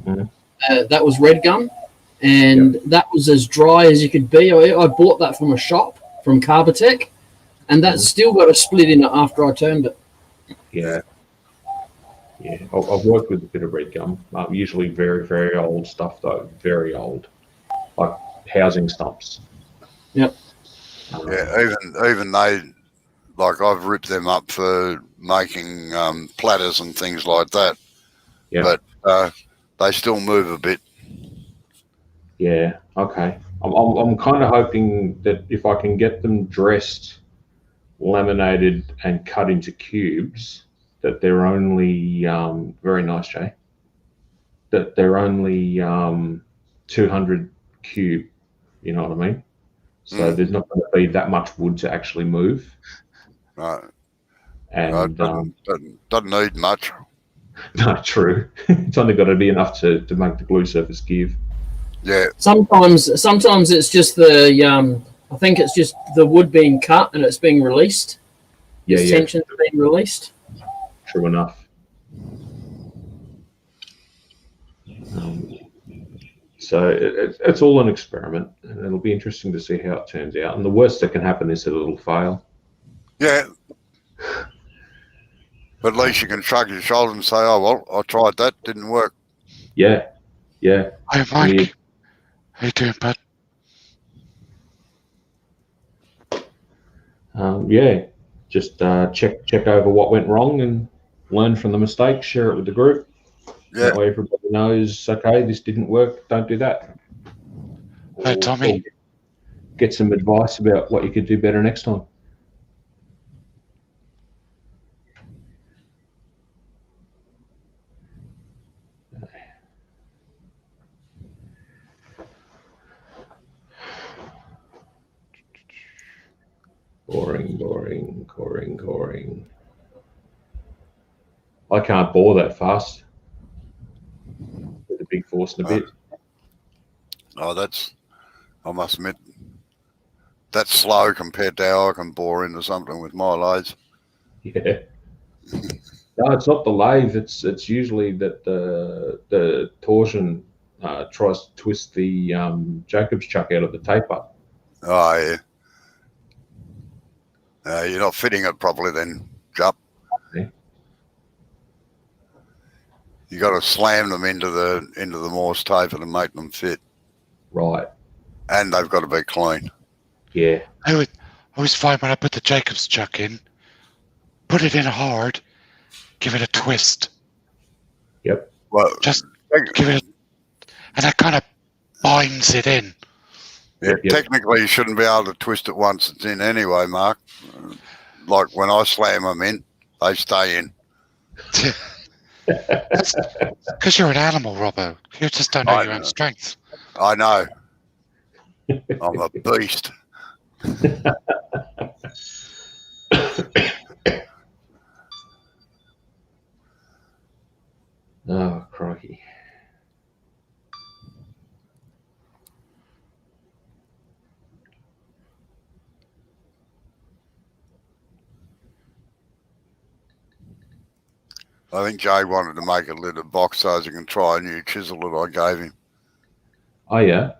Mhm. That was red gum, and that was as dry as you could be. I bought that from a shop from Carbotech, and that's still got a split in it after I turned it. Yeah. Yeah, I've worked with a bit of red gum. Usually very, very old stuff, though. Very old, like housing stumps. Yep. Yeah, even they, like I've ripped them up for making platters and things like that. Yeah. But they still move a bit. Yeah. Okay. I'm kind of hoping that if I can get them dressed, laminated, and cut into cubes, that they're only very nice, Jay. That they're only 200 cube. You know what I mean? So there's not going to be that much wood to actually move. Right. And doesn't need much. no, true. It's only got to be enough to make the glue surface give. Yeah. Sometimes it's just the I think it's just the wood being cut and it's being released. Yeah, Its tension's being released. True enough. So it's all an experiment, and it'll be interesting to see how it turns out. And the worst that can happen is that it'll fail. Yeah. But at least you can shrug your shoulders and say, "Oh well, I tried that, didn't work." Yeah, yeah. Hi, Mike. How you doing, bud? Yeah. Just check over what went wrong and learn from the mistakes. Share it with the group. Yeah. That way everybody knows. Okay, this didn't work. Don't do that. Hey, Tommy. Or get some advice about what you could do better next time. Boring. I can't bore that fast with a big force and a bit. Oh, I must admit, that's slow compared to how I can bore into something with my loads. Yeah. No, it's not the lathe. It's usually that the torsion tries to twist the Jacob's chuck out of the taper. Oh yeah. You're not fitting it properly then, Jup. Yeah. You got to slam them into the Morse taper to make them fit. Right. And they've got to be clean. Yeah. I always find when I put the Jacob's chuck in, put it in hard, give it a twist. Yep. Well, Just give it and that kind of binds it in. yeah, Yep. Technically you shouldn't be able to twist it once it's in anyway, Mark. Like when I slam them in, they stay in. Because you're an animal, Robbo. You just don't know your own strength. I know. I'm a beast. Oh, crikey. I think Jay wanted to make a little box so as he can try a new chisel that I gave him. Oh, yeah.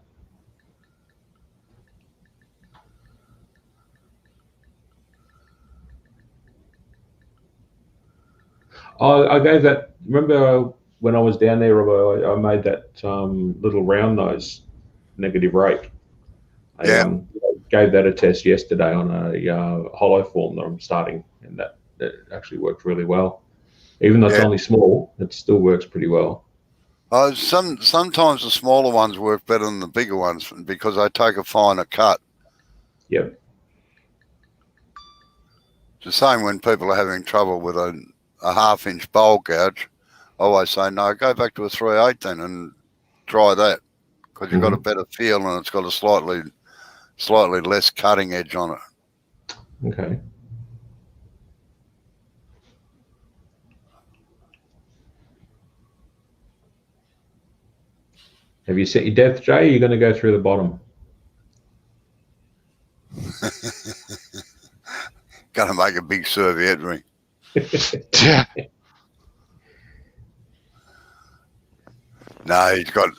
I gave that. Remember when I was down there, Robbo, I made that little round nose negative rake. I gave that a test yesterday on a hollow form that I'm starting, and that actually worked really well. Even though it's only small, it still works pretty well. Sometimes the smaller ones work better than the bigger ones because they take a finer cut. Yep. It's the same when people are having trouble with a half-inch bowl gouge. I always say, no, go back to a 3/8 then and try that because you've got a better feel and it's got a slightly less cutting edge on it. Okay. Have you set your depth, Jay? Or are you going to go through the bottom? Going to make a big serviette ring. Yeah. No, he's got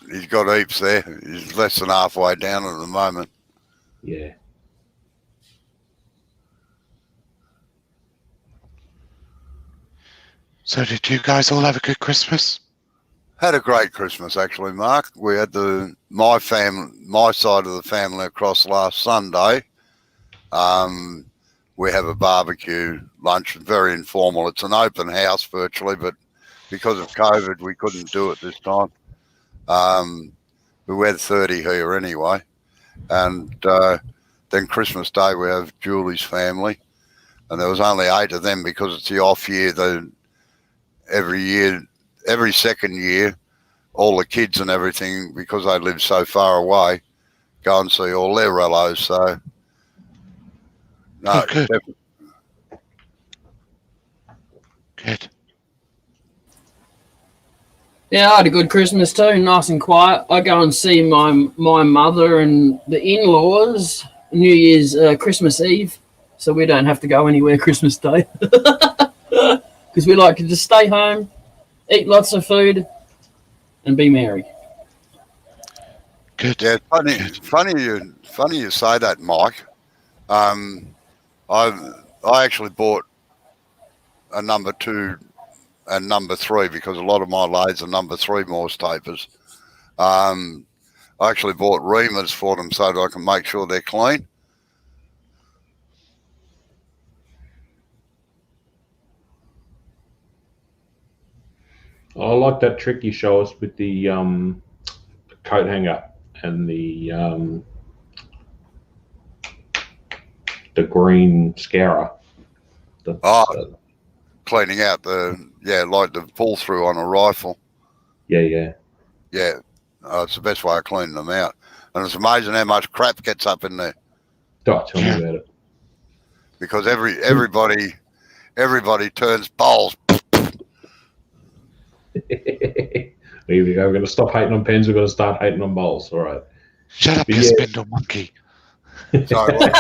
heaps there. He's less than halfway down at the moment. Yeah. So did you guys all have a good Christmas? Had a great Christmas actually, Mark. We had my side of the family across last Sunday. We have a barbecue lunch, very informal. It's an open house virtually, but because of COVID, we couldn't do it this time. We had 30 here anyway. And then Christmas Day, we have Julie's family. And there was only 8 of them because it's the off year. Every second year, all the kids and everything, because they live so far away, go and see all their relatives. So, no, Oh, good. Good. Yeah, I had a good Christmas too, nice and quiet. I go and see my mother and the in-laws New Year's Christmas Eve, so we don't have to go anywhere Christmas Day because we like to just stay home, eat lots of food, and be merry. Good. Yeah, it's funny you say that, Mike. I actually bought a number 2 and number 3 because a lot of my lathes are number 3 Morse tapers. I actually bought reamers for them so that I can make sure they're clean. I like that trick you show us with the coat hanger and the green scourer. Cleaning out like the pull through on a rifle. Yeah. It's the best way of cleaning them out. And it's amazing how much crap gets up in there. Don't tell me about it. Because everybody turns bowls. Here we go. We're going to stop hating on pens. We're going to start hating on bowls. All right. Shut up, you spindle monkey. Sorry, what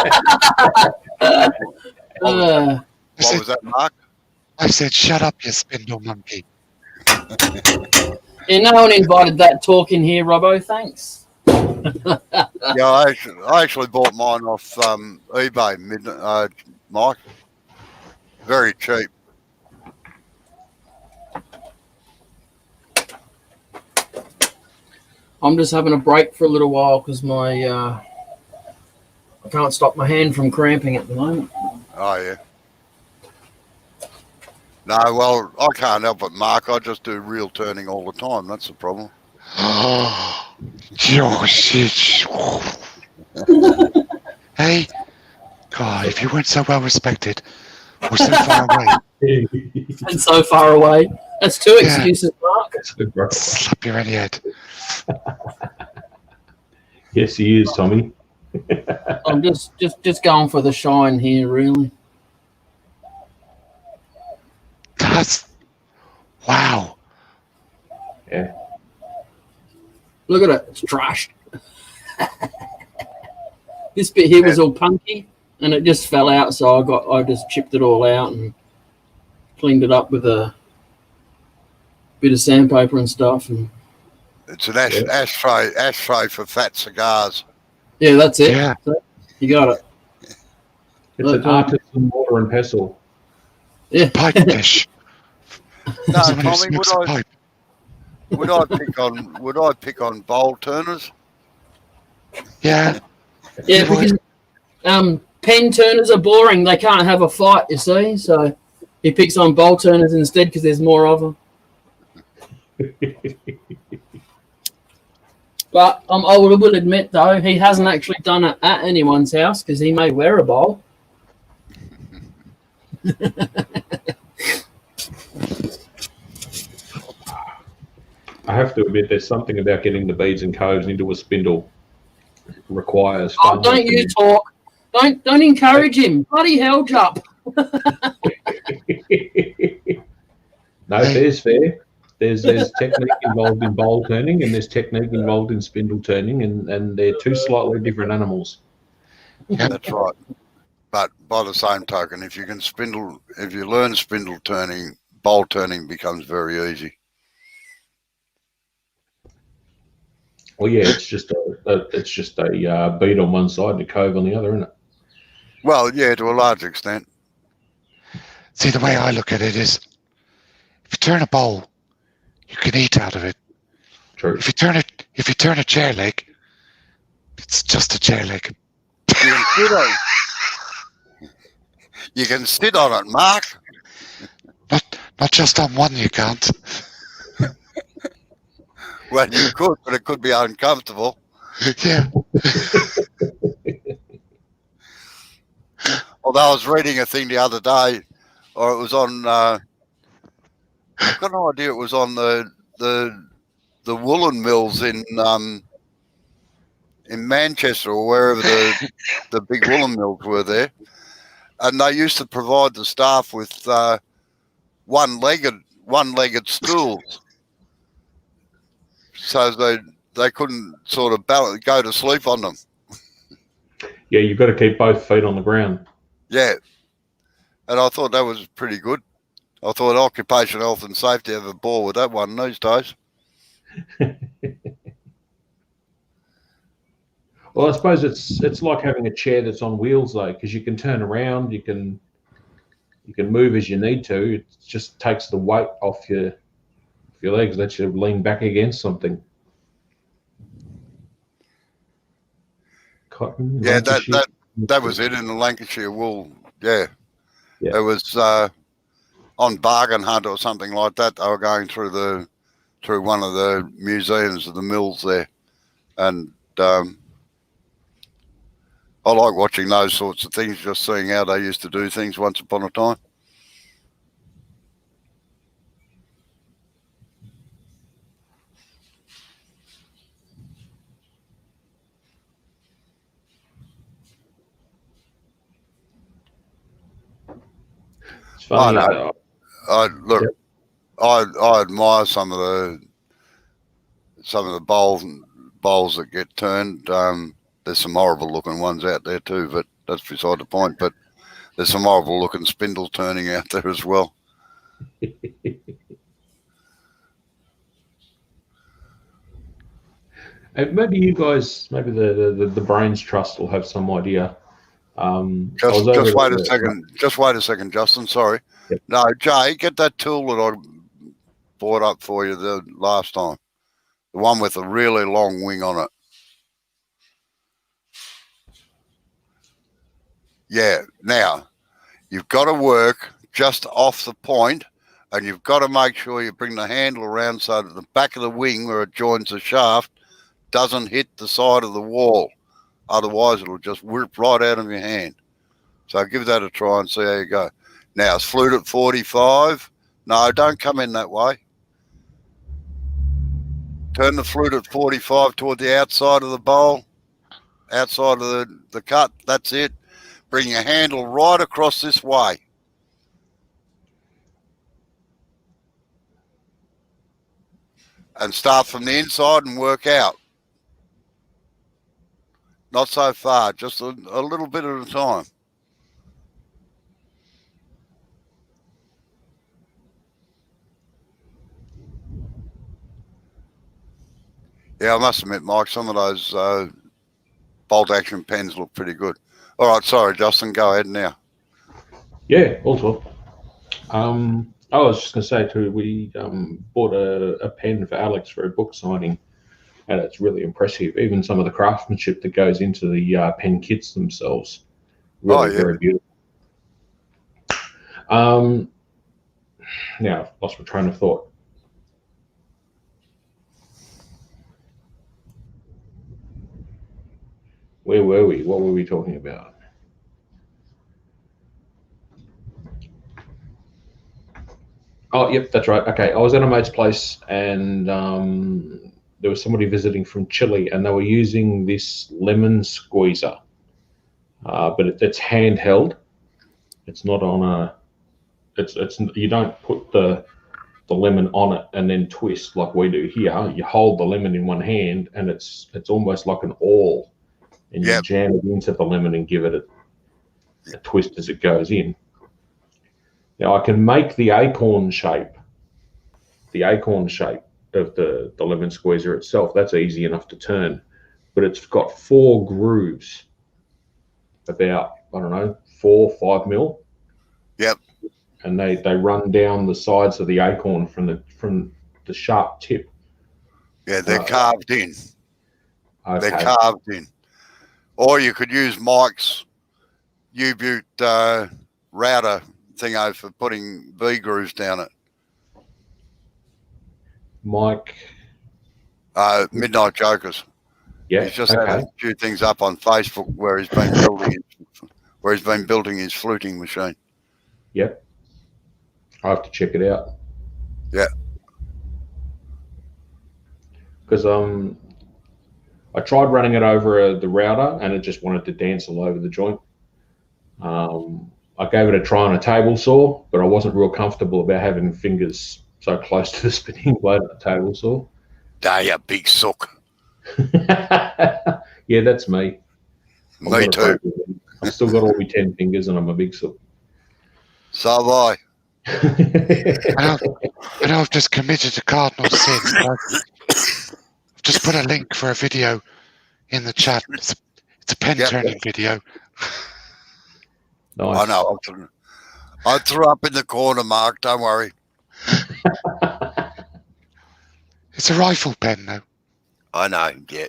was that, Mark? I said, shut up, you spindle monkey. Yeah, no one invited that talk in here, Robbo. Thanks. Yeah, I actually bought mine off eBay, Mike. Very cheap. I'm just having a break for a little while because I can't stop my hand from cramping at the moment. Oh, yeah. No, well, I can't help it, Mark. I just do real turning all the time. That's the problem. Hey, God, if you weren't so well respected, or so far away. And so far away. That's 2 excuses, Mark. Slap you in the head. Yes, he is, Tommy. I'm just going for the shine here, really. Wow. Yeah. Look at it. It's trashed. This bit here was all punky, and it just fell out. So I just chipped it all out and cleaned it up with a bit of sandpaper and stuff. And it's an ashtray for fat cigars. yeah, that's it. Yeah. You got it. It's an artisan mortar and pestle. Yeah. Pipe fish. No, Someone who Tommy, smokes a pipe. would I pick on bowl turners? Yeah. Yeah, because pen turners are boring. They can't have a fight, you see. So he picks on bowl turners instead because there's more of them. But I will admit, though, he hasn't actually done it at anyone's house because he may wear a bowl. I have to admit, there's something about getting the beads and coves into a spindle requires Oh, fun. don't you talk. Don't encourage him. Bloody hell, Jup. No, fair's fair. There's technique involved in bowl turning, and there's technique involved in spindle turning, and they're 2 slightly different animals. That's right. But by the same token, if you learn spindle turning, bowl turning becomes very easy. Well, yeah, it's just a bead on one side and a cove on the other, isn't it? Well, yeah, to a large extent. See, the way I look at it is, if you turn a bowl, you can eat out of it. True. If you turn a chair leg, it's just a chair leg. You can sit on it, Mark. Not just on one, you can't. Well, you could, but it could be uncomfortable. Yeah. Although I was reading a thing the other day, or it was on. I've got no idea. It was on the woolen mills in Manchester or wherever the big woolen mills were there, and they used to provide the staff with one-legged stools, so they couldn't sort of go to sleep on them. Yeah, you've got to keep both feet on the ground. Yeah, and I thought that was pretty good. I thought occupation health and safety have a ball with that one these days. Well, I suppose it's like having a chair that's on wheels though, because you can turn around, you can move as you need to. It just takes the weight off your legs, lets you lean back against something. Cotton. Yeah, Lancashire. that was it in the Lancashire wool. Yeah. Yeah. It was on Bargain Hunt or something like that. They were going through one of the museums of the mills there, and I like watching those sorts of things, just seeing how they used to do things once upon a time. It's funny. I admire some of the bowls that get turned. There's some horrible looking ones out there too, but that's beside the point. But there's some horrible looking spindle turning out there as well. Maybe you guys, maybe the Brains Trust will have some idea. Just wait a second. Just wait a second, Justin. Sorry. Yep. No, Jay, get that tool that I brought up for you the last time. The one with a really long wing on it. Yeah. Now, you've got to work just off the point, and you've got to make sure you bring the handle around so that the back of the wing where it joins the shaft doesn't hit the side of the wall. Otherwise, it'll just whip right out of your hand. So give that a try and see how you go. Now, it's flute at 45. No, don't come in that way. Turn the flute at 45 toward the outside of the bowl, outside of the cut. That's it. Bring your handle right across this way. And start from the inside and work out. Not so far, just a little bit at a time. Yeah, I must admit, Mike, some of those bolt action pens look pretty good. All right, sorry, Justin, go ahead now. Yeah, also. I was just going to say too, we bought a pen for Alex for a book signing, and it's really impressive. Even some of the craftsmanship that goes into the pen kits themselves, really very beautiful. Now I've lost my train of thought. Where were we? What were we talking about? Oh, yep, that's right. Okay, I was at a mate's place, and there was somebody visiting from Chile, and they were using this lemon squeezer, but it's handheld. It's not on a. It's you don't put the lemon on it and then twist like we do here. You hold the lemon in one hand, and it's almost like an awl, and you jam it into the lemon and give it a twist as it goes in. Now I can make the acorn shape of the lemon squeezer itself. That's easy enough to turn, but it's got 4 grooves, about, I don't know, 4-5 mil. Yep. And they run down the sides of the acorn from the sharp tip. Yeah, they're carved in. Okay. They're carved in. Or you could use Mike's U-Butte router thingo for putting V grooves down it. Mike. Midnight Jokers. Yeah. He's just had a few things up on Facebook where he's been building his fluting machine. Yep. I have to check it out. Yeah. Because I tried running it over the router and it just wanted to dance all over the joint. I gave it a try on a table saw, but I wasn't real comfortable about having fingers so close to the spinning blade of the table saw. They a big sook. Yeah, that's me. Me too. I've still got all my 10 fingers and I'm a big sook. So have I. And I've just committed a cardinal sin. I've just put a link for a video in the chat. It's a pen turning video. Nice. I know. I threw up in the corner, Mark. Don't worry. It's a rifle pen, though. I know. Yeah.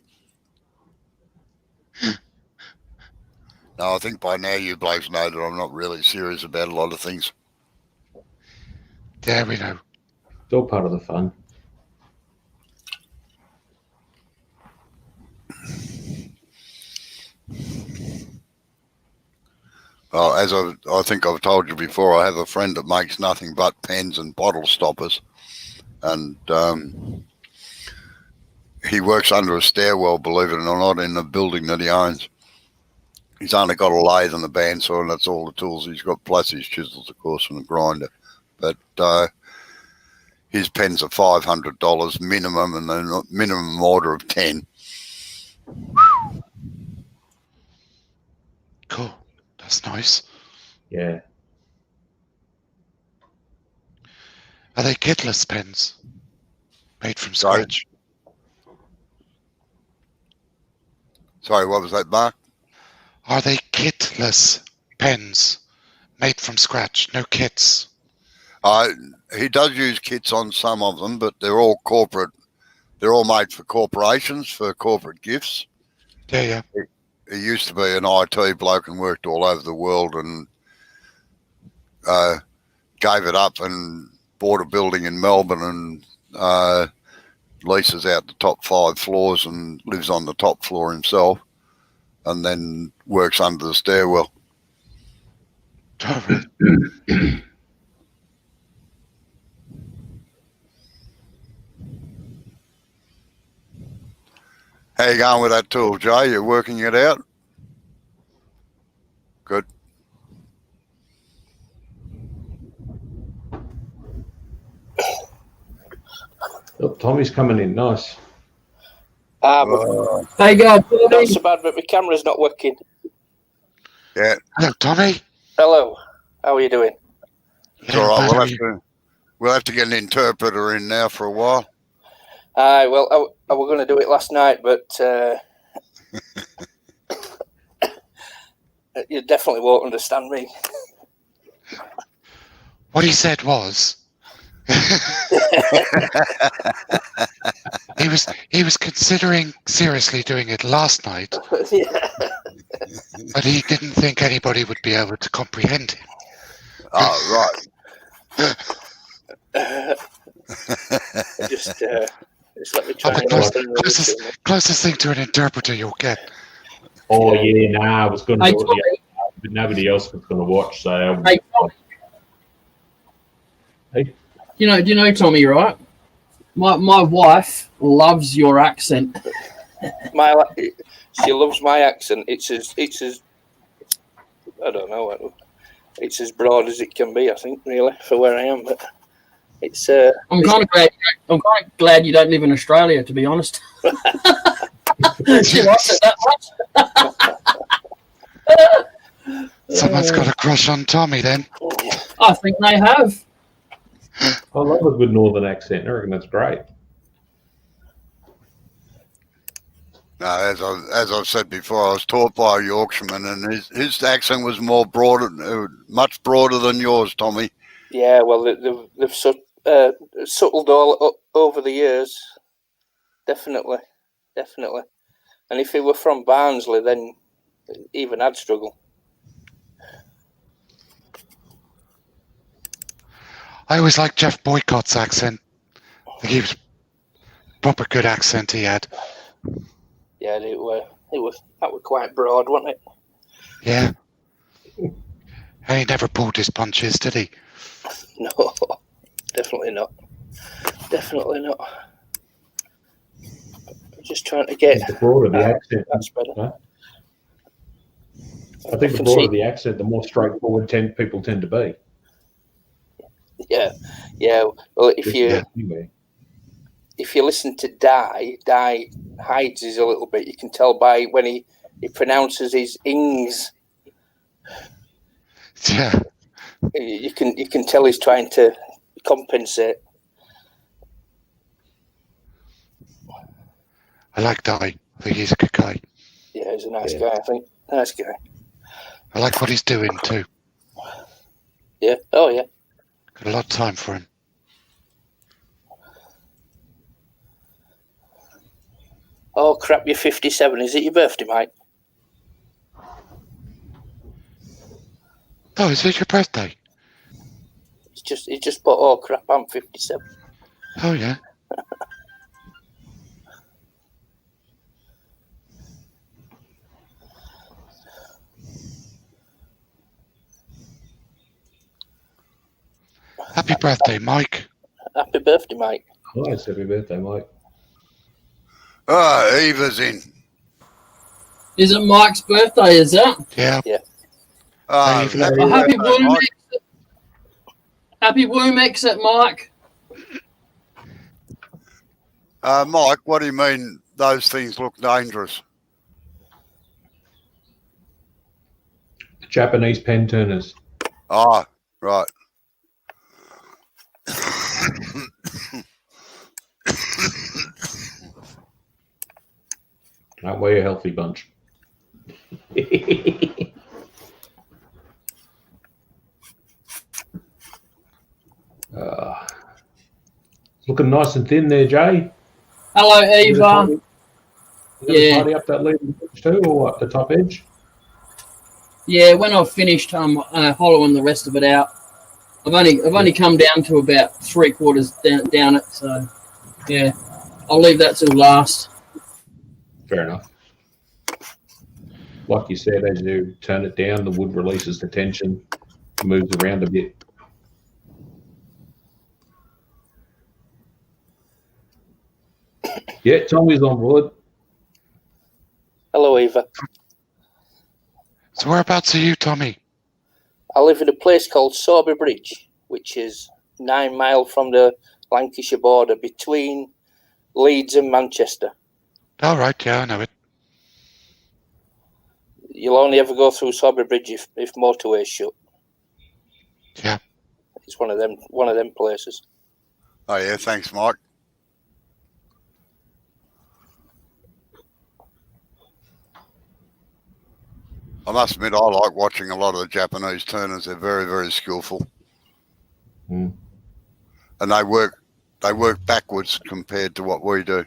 No, I think by now you blokes know that I'm not really serious about a lot of things. There we know. It's all part of the fun. Well, as I think I've told you before, I have a friend that makes nothing but pens and bottle stoppers. And he works under a stairwell, believe it or not, in the building that he owns. He's only got a lathe and a bandsaw, and that's all the tools he's got, plus his chisels, of course, and a grinder. But his pens are $500 minimum, and they're not minimum order of 10. Cool. That's nice. Yeah. Are they kitless pens? Made from Sorry. scratch? Sorry, what was that, Mark? Are they kitless pens? Made from scratch? No kits? He does use kits on some of them, but they're all corporate. They're all made for corporations, for corporate gifts. Yeah. He used to be an IT bloke and worked all over the world, and gave it up and bought a building in Melbourne and leases out the top 5 floors and lives on the top floor himself, and then works under the stairwell. All right. How you going with that tool, Jay? You working it out? Good. Oh, Tommy's coming in. Nice. Hey guys, Not so bad, but my camera's not working. Yeah, Hello, Tommy. Hello, how are you doing? it's all right. We'll have to get an interpreter in now for a while. Well, I was going to do it last night, but you definitely won't understand me. What he said was he was considering seriously doing it last night, Yeah. but he didn't think anybody would be able to comprehend him. Oh, right. Just let me try. Oh, the closest thing to an interpreter you'll get. Oh, yeah, nah, I was going to Hey, do it, Tommy. but nobody else was going to watch, so... Hey, Tommy. Hey. Do you know Tommy, right? My wife loves your accent. She loves my accent. It's as I don't know. It's as broad as it can be, I think, really, for where I am. But it's. I'm kind of glad you don't live in Australia, to be honest. She likes it that much. Someone's got a crush on Tommy then. I think they have. I love a good northern accent. I reckon that's great. No, as I've said before, I was taught by a Yorkshireman, and his accent was much broader than yours, Tommy. Yeah, well, they've subtled all over the years. Definitely. And if he were from Barnsley, then even I'd struggle. I always liked Jeff Boycott's accent. I think he was proper good accent he had. Yeah, that were quite broad, wasn't it? Yeah. And he never pulled his punches, did he? No, definitely not. Definitely not. I'm just trying to get. The broader the accent, That's better. huh? I think the broader the accent, the more straightforward people tend to be. Yeah. Well, if you listen to Di hides his a little bit. You can tell by when he pronounces his ings. Yeah. You can tell he's trying to compensate. I like Di. I think he's a good guy. Yeah, he's a nice guy, I think. Nice guy. I like what he's doing too. Yeah. Oh, yeah. Got a lot of time for him. Oh, crap, you're 57. Is it your birthday, Mike? Oh, is it your birthday? He just put, oh, crap, I'm 57. Oh, yeah. Happy birthday, Mike. Happy birthday, Mike. Nice, happy birthday, Mike. Eva's in. Is it Mike's birthday, is it? Yeah. Happy Happy birthday, Womb Mike. exit. Happy Womb exit, Mike. Mike, what do you mean those things look dangerous? Japanese pen turners. Ah, right. Aren't we a healthy bunch? Looking nice and thin there, Jay. Hello, Eva. You tidy up that leading edge too, or what, the top edge? Yeah, when I've finished hollowing the rest of it out, I've only come down to about 3/4 down it. So yeah, I'll leave that till last. Fair enough. Like you said, as you turn it down, the wood releases the tension, moves around a bit. Yeah, Tommy's on board. Hello, Eva. So whereabouts are you, Tommy? I live in a place called Sorby Bridge, which is 9 miles from the Lancashire border between Leeds and Manchester. All right, yeah, I know it. You'll only ever go through Sorby Bridge if motorway's shut. Yeah. It's one of them places. Oh, yeah, thanks, Mike. I must admit, I like watching a lot of the Japanese turners. They're very, very skillful. Mm. And they work backwards compared to what we do.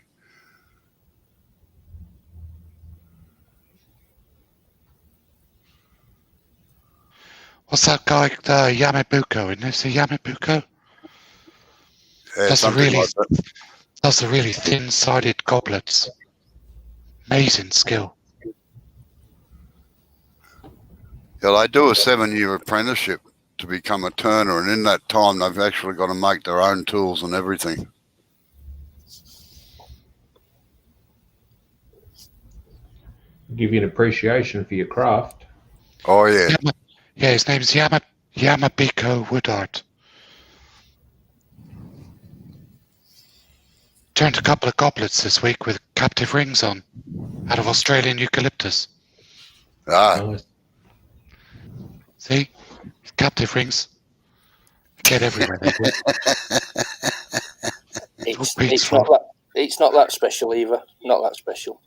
What's that guy, Yamabuko? Isn't it Yamabuko? Yeah, That's something like that. That's the really thin-sided goblets. Amazing skill. Yeah, they do a 7-year apprenticeship to become a turner, and in that time, they've actually got to make their own tools and everything. Give you an appreciation for your craft. Oh, yeah. Yeah, his name's Yamabiko Woodart. Turned a couple of goblets this week with captive rings on, out of Australian eucalyptus. Ah, Nice. See? Captive rings. Get everywhere. They do. It's not that special either. Not that special.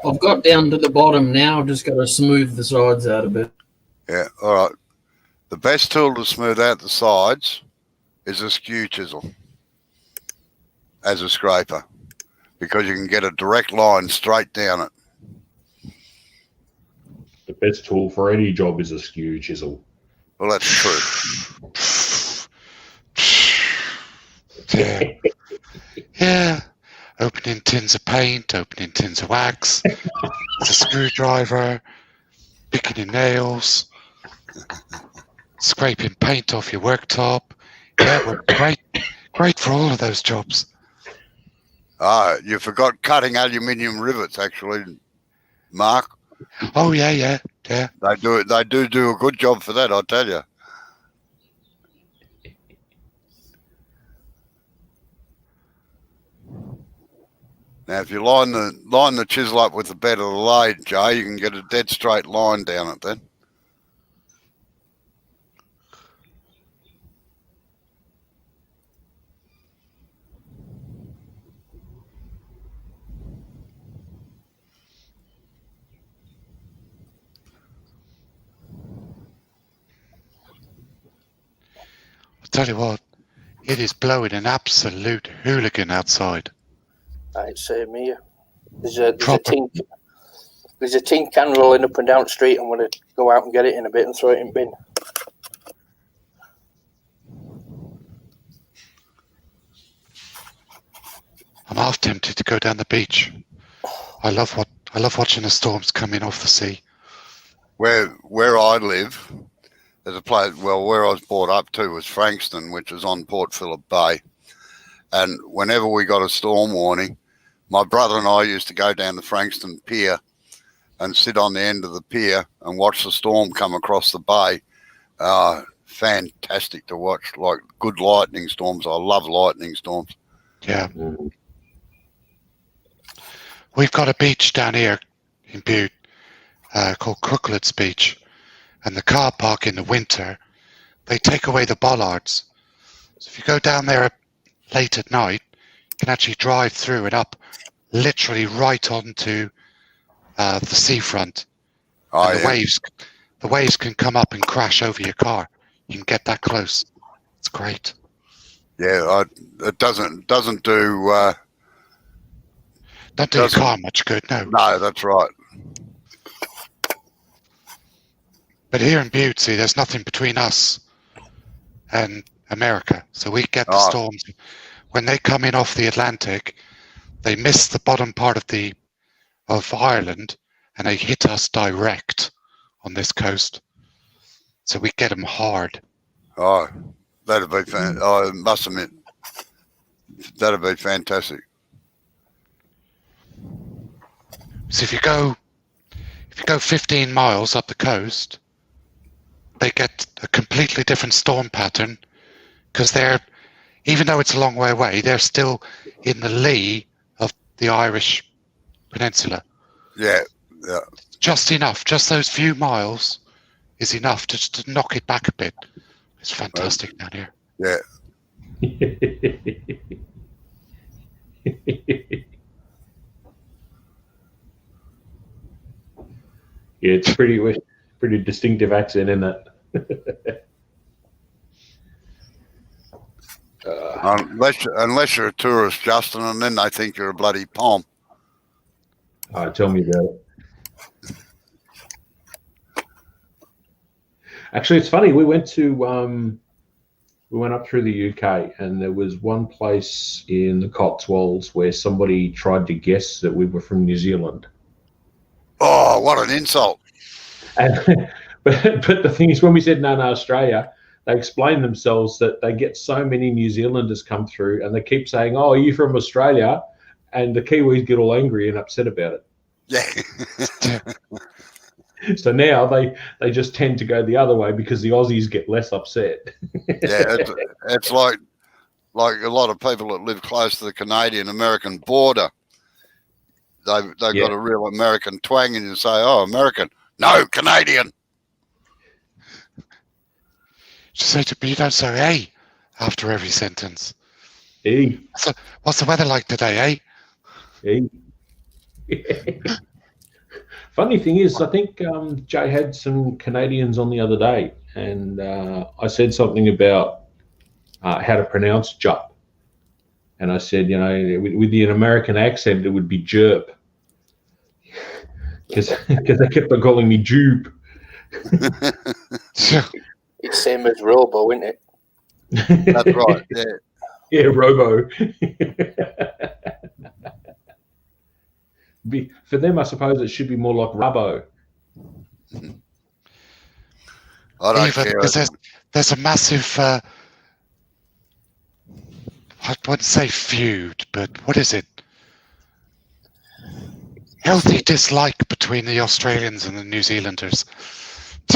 I've got down to the bottom now. I've just got to smooth the sides out a bit. Yeah, all right. The best tool to smooth out the sides is a skew chisel as a scraper, because you can get a direct line straight down it. The best tool for any job is a skew chisel. Well, that's true. Yeah. Yeah. Opening tins of paint, opening tins of wax, the screwdriver, picking your nails, scraping paint off your worktop. Yeah, we're great for all of those jobs. Ah, you forgot cutting aluminium rivets, actually, Mark. Oh yeah. They do it. They do a good job for that, I tell you. Now, if you line the chisel up with the bed of the lathe, Joe, you can get a dead straight line down it then. I'll tell you what, it is blowing an absolute hooligan outside. I'd say me. There's a Proper. tin can rolling up and down the street. I'm going to go out and get it in a bit and throw it in bin. I'm half tempted to go down the beach. I love watching the storms coming off the sea. Where I live, there's a place. Well, where I was brought up to was Frankston, which is on Port Phillip Bay. And whenever we got a storm warning, my brother and I used to go down to Frankston Pier and sit on the end of the pier and watch the storm come across the bay. Fantastic to watch, like good lightning storms. I love lightning storms. Yeah. We've got a beach down here in Butte called Crooklet's Beach. And the car park in the winter, they take away the bollards. So if you go down there late at night, you can actually drive through and up literally right onto the seafront. Oh, And yeah. the waves can come up and crash over your car. You can get that close. It's great. Yeah, it doesn't do. Not do your car much good, no. No, that's right. But here in Butte, see, there's nothing between us and America. So we get the Oh. storms. When they come in off the Atlantic, they miss the bottom part of Ireland and they hit us direct on this coast. So we get them hard. Oh, that'd be I must admit, that'd be fantastic. So if you go 15 miles up the coast, they get a completely different storm pattern because even though it's a long way away, they're still in the lee of the Irish peninsula. Yeah. Just enough, just those few miles is enough just to knock it back a bit. It's fantastic down here. Yeah. Yeah, it's pretty distinctive accent, isn't it? Unless you're a tourist, Justin, and then they think you're a bloody palm. Tell me about it. Actually, it's funny. We went up through the UK, and there was one place in the Cotswolds where somebody tried to guess that we were from New Zealand. Oh, what an insult! And, but the thing is, when we said no, Australia, they explained themselves that they get so many New Zealanders come through, and they keep saying, "Oh, are you from Australia?" And the Kiwis get all angry and upset about it. Yeah. So now they just tend to go the other way because the Aussies get less upset. Yeah, it's like a lot of people that live close to the Canadian-American border. They've got a real American twang, and you say, "Oh, American." No, Canadian. Just say to me, you don't say "eh" after every sentence. E. So, what's the weather like today, eh? E. Funny thing is, I think Jay had some Canadians on the other day, and I said something about how to pronounce "jup," and I said, with the American accent, it would be "jerp," because they kept on calling me "jupe." It's same as Robo, isn't it? That's right. Yeah. Yeah, Robo. For them, I suppose it should be more like Rubbo. I don't Even care. because there's a massive, I wouldn't say feud, but what is it? Healthy dislike between the Australians and the New Zealanders.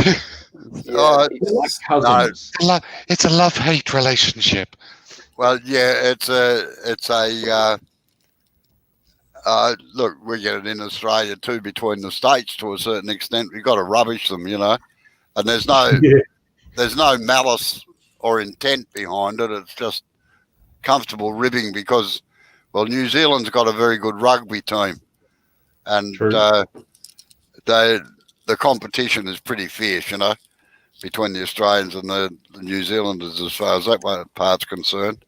Yeah, They're like cousins. It's a love-hate relationship. Well, yeah, it's a look, we get it in Australia too between the states to a certain extent. We've got to rubbish them, and there's no malice or intent behind it. It's just comfortable ribbing because, well, New Zealand's got a very good rugby team, and the competition is pretty fierce, between the Australians and the New Zealanders as far as that part's concerned.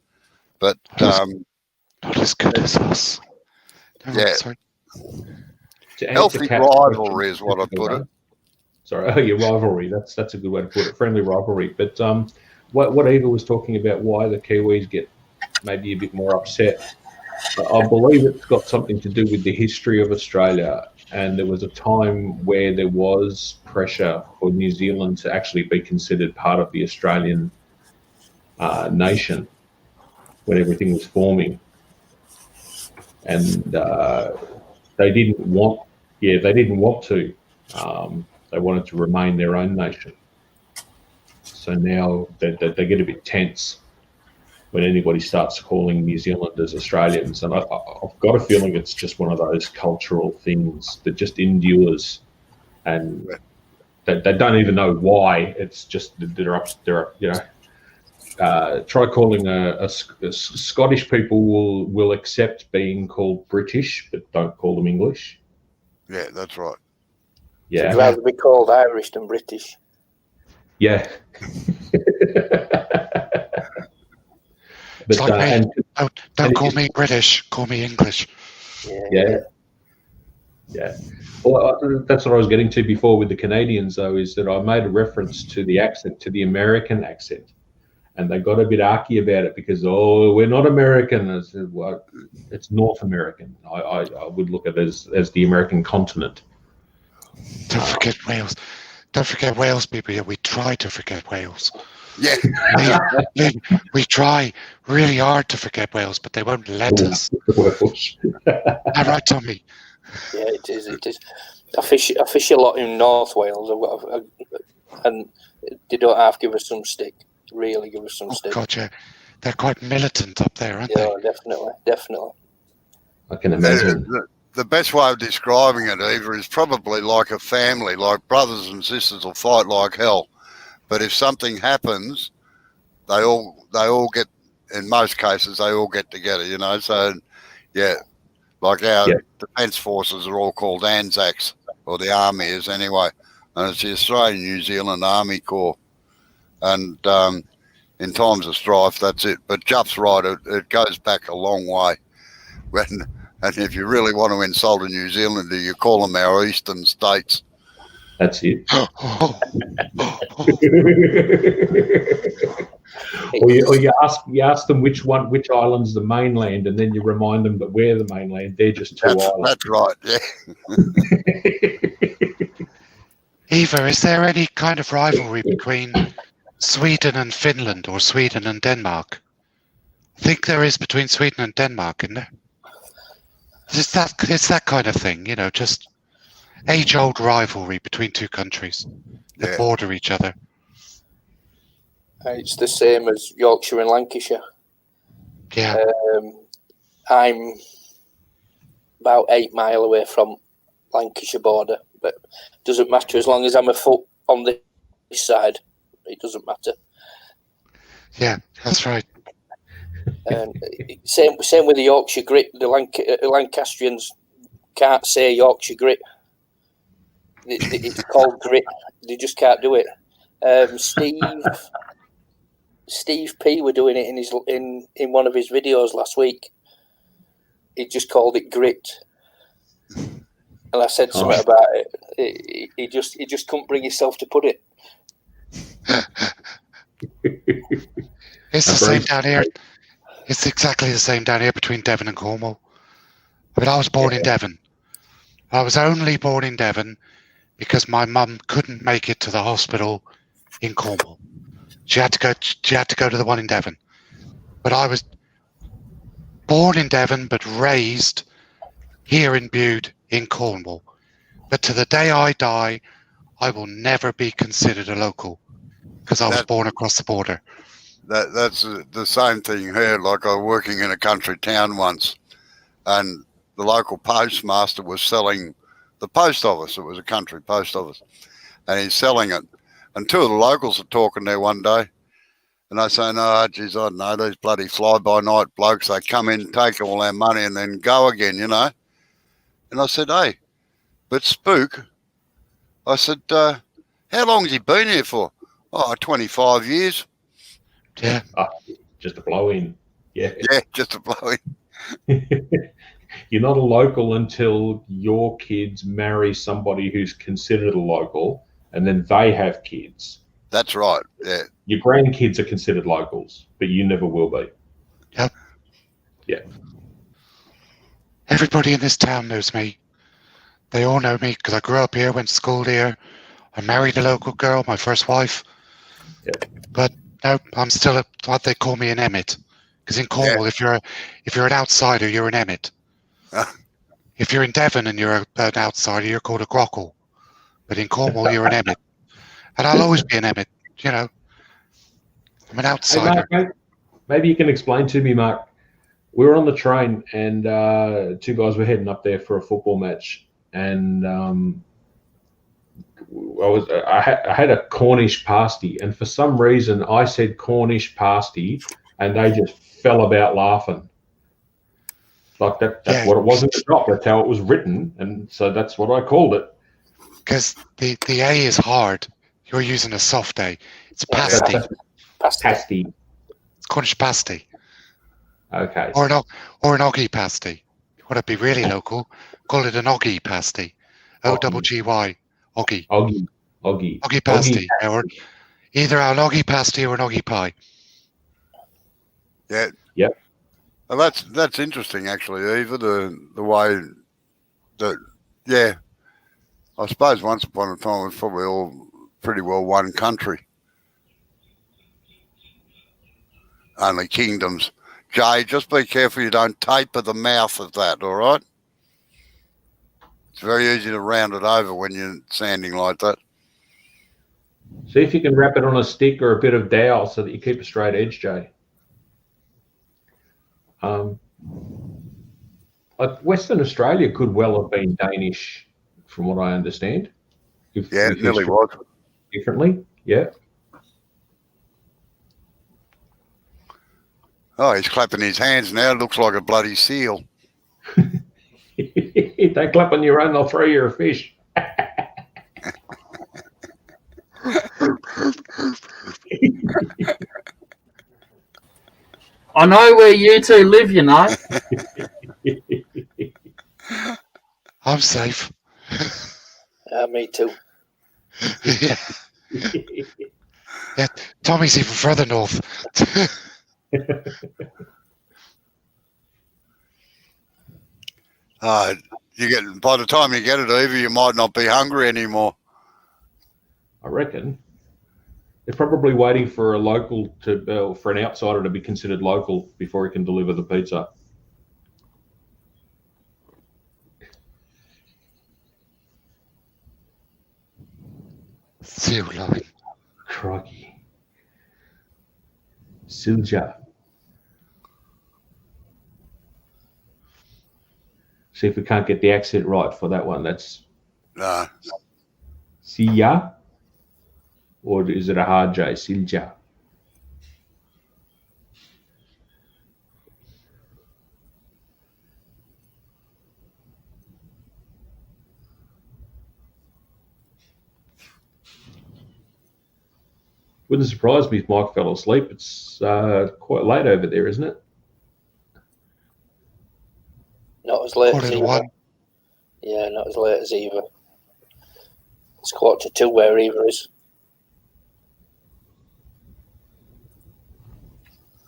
But not as good as us. Yeah. Sorry. Healthy rivalry is what I put it. Sorry, yeah, rivalry. That's a good way to put it. Friendly rivalry. But what Eva was talking about, why the Kiwis get maybe a bit more upset, I believe it's got something to do with the history of Australia. And there was a time where there was pressure for New Zealand to actually be considered part of the Australian nation when everything was forming. And they didn't want to. They wanted to remain their own nation. So now they get a bit tense when anybody starts calling New Zealanders Australians. And I've got a feeling it's just one of those cultural things that just endures. And they don't even know why. It's just they're up. Try calling a Scottish people will accept being called British, but don't call them English. Yeah, that's right. Yeah, I'd rather be called Irish than British. Yeah. It's like don't call me British, call me English. Yeah. Well, that's what I was getting to before with the Canadians, though, is that I made a reference to the accent, to the American accent. And they got a bit arky about it because, we're not American. I said, well, it's North American. I would look at it as the American continent. Don't forget Wales. Don't forget Wales, people. We try to forget Wales. Yeah. We try really hard to forget Wales, but they won't let us. All right, Tommy. Yeah, it is. I fish a lot in North Wales, and they don't have to give us some stick. Really give us some stick. God, yeah. They're quite militant up there, aren't they? Yeah, definitely. I can imagine. The best way of describing it, Eva, is probably like a family, like brothers and sisters will fight like hell. But if something happens, they all get, in most cases, they all get together, So, yeah, like our defence forces are all called ANZACs, or the Army is anyway. And it's the Australian New Zealand Army Corps. And in times of strife, that's it. But Jup's right, it goes back a long way. And if you really want to insult a New Zealander, you call them our eastern states. That's it. Or you ask them which island's the mainland, and then you remind them that we're the mainland. They're just two islands. That's right. Yeah. Eva, is there any kind of rivalry between Sweden and Finland or Sweden and Denmark? I think there is between Sweden and Denmark, isn't there? It's that kind of thing, just age-old rivalry between two countries that border each other. It's the same as Yorkshire and Lancashire. Yeah. I'm about 8 miles away from Lancashire border, But it doesn't matter as long as I'm a foot on this side. It doesn't matter. Yeah, that's right. Same with the Yorkshire grit. The Lancastrians can't say Yorkshire grit. It's called grit. They just can't do it. Steve P were doing it in one of his videos last week. He just called it grit, and I said something about it. He just couldn't bring himself to put it. It's the same down here. It's exactly the same down here between Devon and Cornwall. I mean, I was born in Devon. I was only born in Devon because my mum couldn't make it to the hospital in Cornwall. She had to go to the one in Devon. But I was born in Devon, but raised here in Bude in Cornwall. But to the day I die, I will never be considered a local because I was born across the border. That's the same thing here. Like I was working in a country town once, and the local postmaster was selling the post office. It was a country post office, and he's selling it. And two of the locals are talking there one day, and they say, "No, geez, I don't know, these bloody fly-by-night blokes, they come in, take all our money, and then go again, you know." And I said, "Hey, but Spook," I said, "how long has he been here for?" "Oh, 25 years. Yeah. Just a blow in. Yeah. Yeah, just a blow in. You're not a local until your kids marry somebody who's considered a local, and then they have kids. That's right. Yeah. Your grandkids are considered locals, but you never will be. Yep. Yeah. Everybody in this town knows me. They all know me because I grew up here, went to school here. I married a local girl, my first wife. Yeah. But no, I'm still what they call me an Emmett. Because in Cornwall, if you're an outsider, you're an Emmett. If you're in Devon and you're an outsider, you're called a Grockle. But in Cornwall, you're an Emmett. And I'll always be an Emmett, you know. I'm an outsider. Hey, Mark, maybe you can explain to me, Mark. We were on the train and two guys were heading up there for a football match. And I had a Cornish pasty. And for some reason, I said Cornish pasty and they just fell about laughing. Like that's what it was in the shop. That's how it was written. And so that's what I called it. Because the A is hard. You're using a soft A. It's pasty. Pasty. It's Cornish pasty. Okay. Or an oggy pasty. You want to be really local, call it an oggy pasty. O-double-G-Y. Oggy. Oggy. Oggy pasty. Or either an oggy pasty or an oggy pie. Yeah. Yep. Well, that's interesting, actually, Eva, the way that, yeah, I suppose once upon a time it was probably all pretty well one country. Only kingdoms. Jay, just be careful you don't taper the mouth of that, all right? It's very easy to round it over when you're sanding like that. See if you can wrap it on a stick or a bit of dowel so that you keep a straight edge, Jay. Like Western Australia could well have been Danish, from what I understand. It nearly was. Differently, yeah. Oh, he's clapping his hands now. It looks like a bloody seal. If they clap on your own, they'll throw you a fish. I know where you two live, you know. I'm safe. Me too. Yeah. Yeah. Tommy's even further north. By the time you get it, Eva, you might not be hungry anymore. I reckon. They're probably waiting for a local for an outsider to be considered local before he can deliver the pizza. Seal line. Crikey. Silja. See if we can't get the accent right for that one. That's No, Silja? Or is it a hard J? Silja. Wouldn't surprise me if Mike fell asleep. It's quite late over there, isn't it? Not as late Quarter as to Eva. one. Yeah, not as late as Eva. It's 1:45 where Eva is.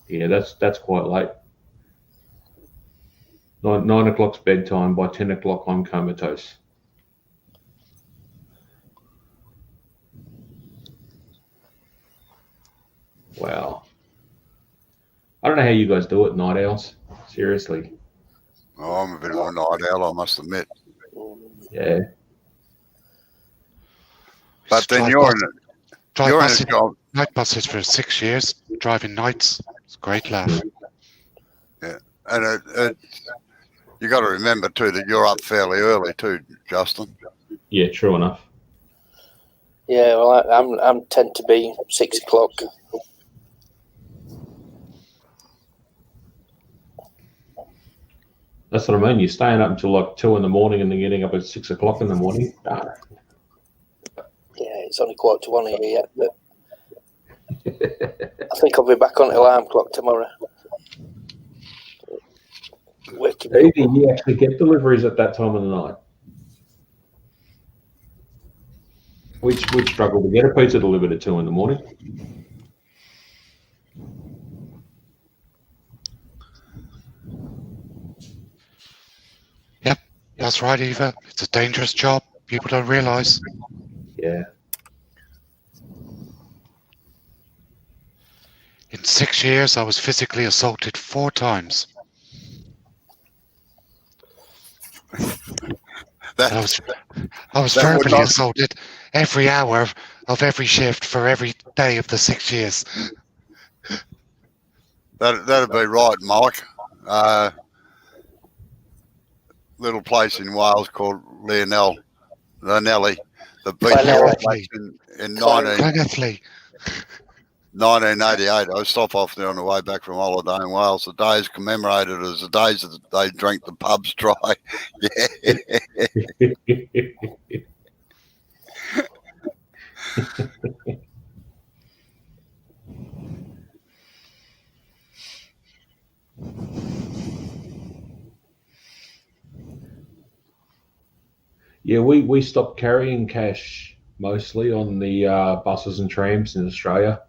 Yeah, that's quite late. 9 o'clock's bedtime. By 10 o'clock, I'm comatose. Wow. I don't know how you guys do it, night owls. Seriously. oh, I'm a bit of a night owl, I must admit. Yeah. But then Drive you're bus- in drive you're in buses, a job. night buses for 6 years, driving nights. It's a great laugh. And you got to remember too that you're up fairly early too, Justin. Yeah, true enough. Yeah, well, I'm tend to be 6 o'clock. That's what I mean. You're staying up until like 2 in the morning and then getting up at 6 o'clock in the morning. Yeah, it's only 1:45 here yet, but I think I'll be back on alarm clock tomorrow. Waking me Either up. you actually get deliveries at that time of the night. We'd struggle to get a pizza delivered at 2 in the morning. Yep, that's right, Eva. It's a dangerous job. People don't realise. Yeah. In 6 years, I was physically assaulted 4 times. That I was That would verbally not- assaulted every hour of every shift for every day of the 6 years. that'd be right, Mike. Little place in Wales called Llanelli, the beach Llanelli. place in Glenathley. 1988. I stopped off there on the way back from holiday in Wales. The day is commemorated as the days that they drank the pubs dry. Yeah. Yeah, we stopped carrying cash mostly on the buses and trams in Australia.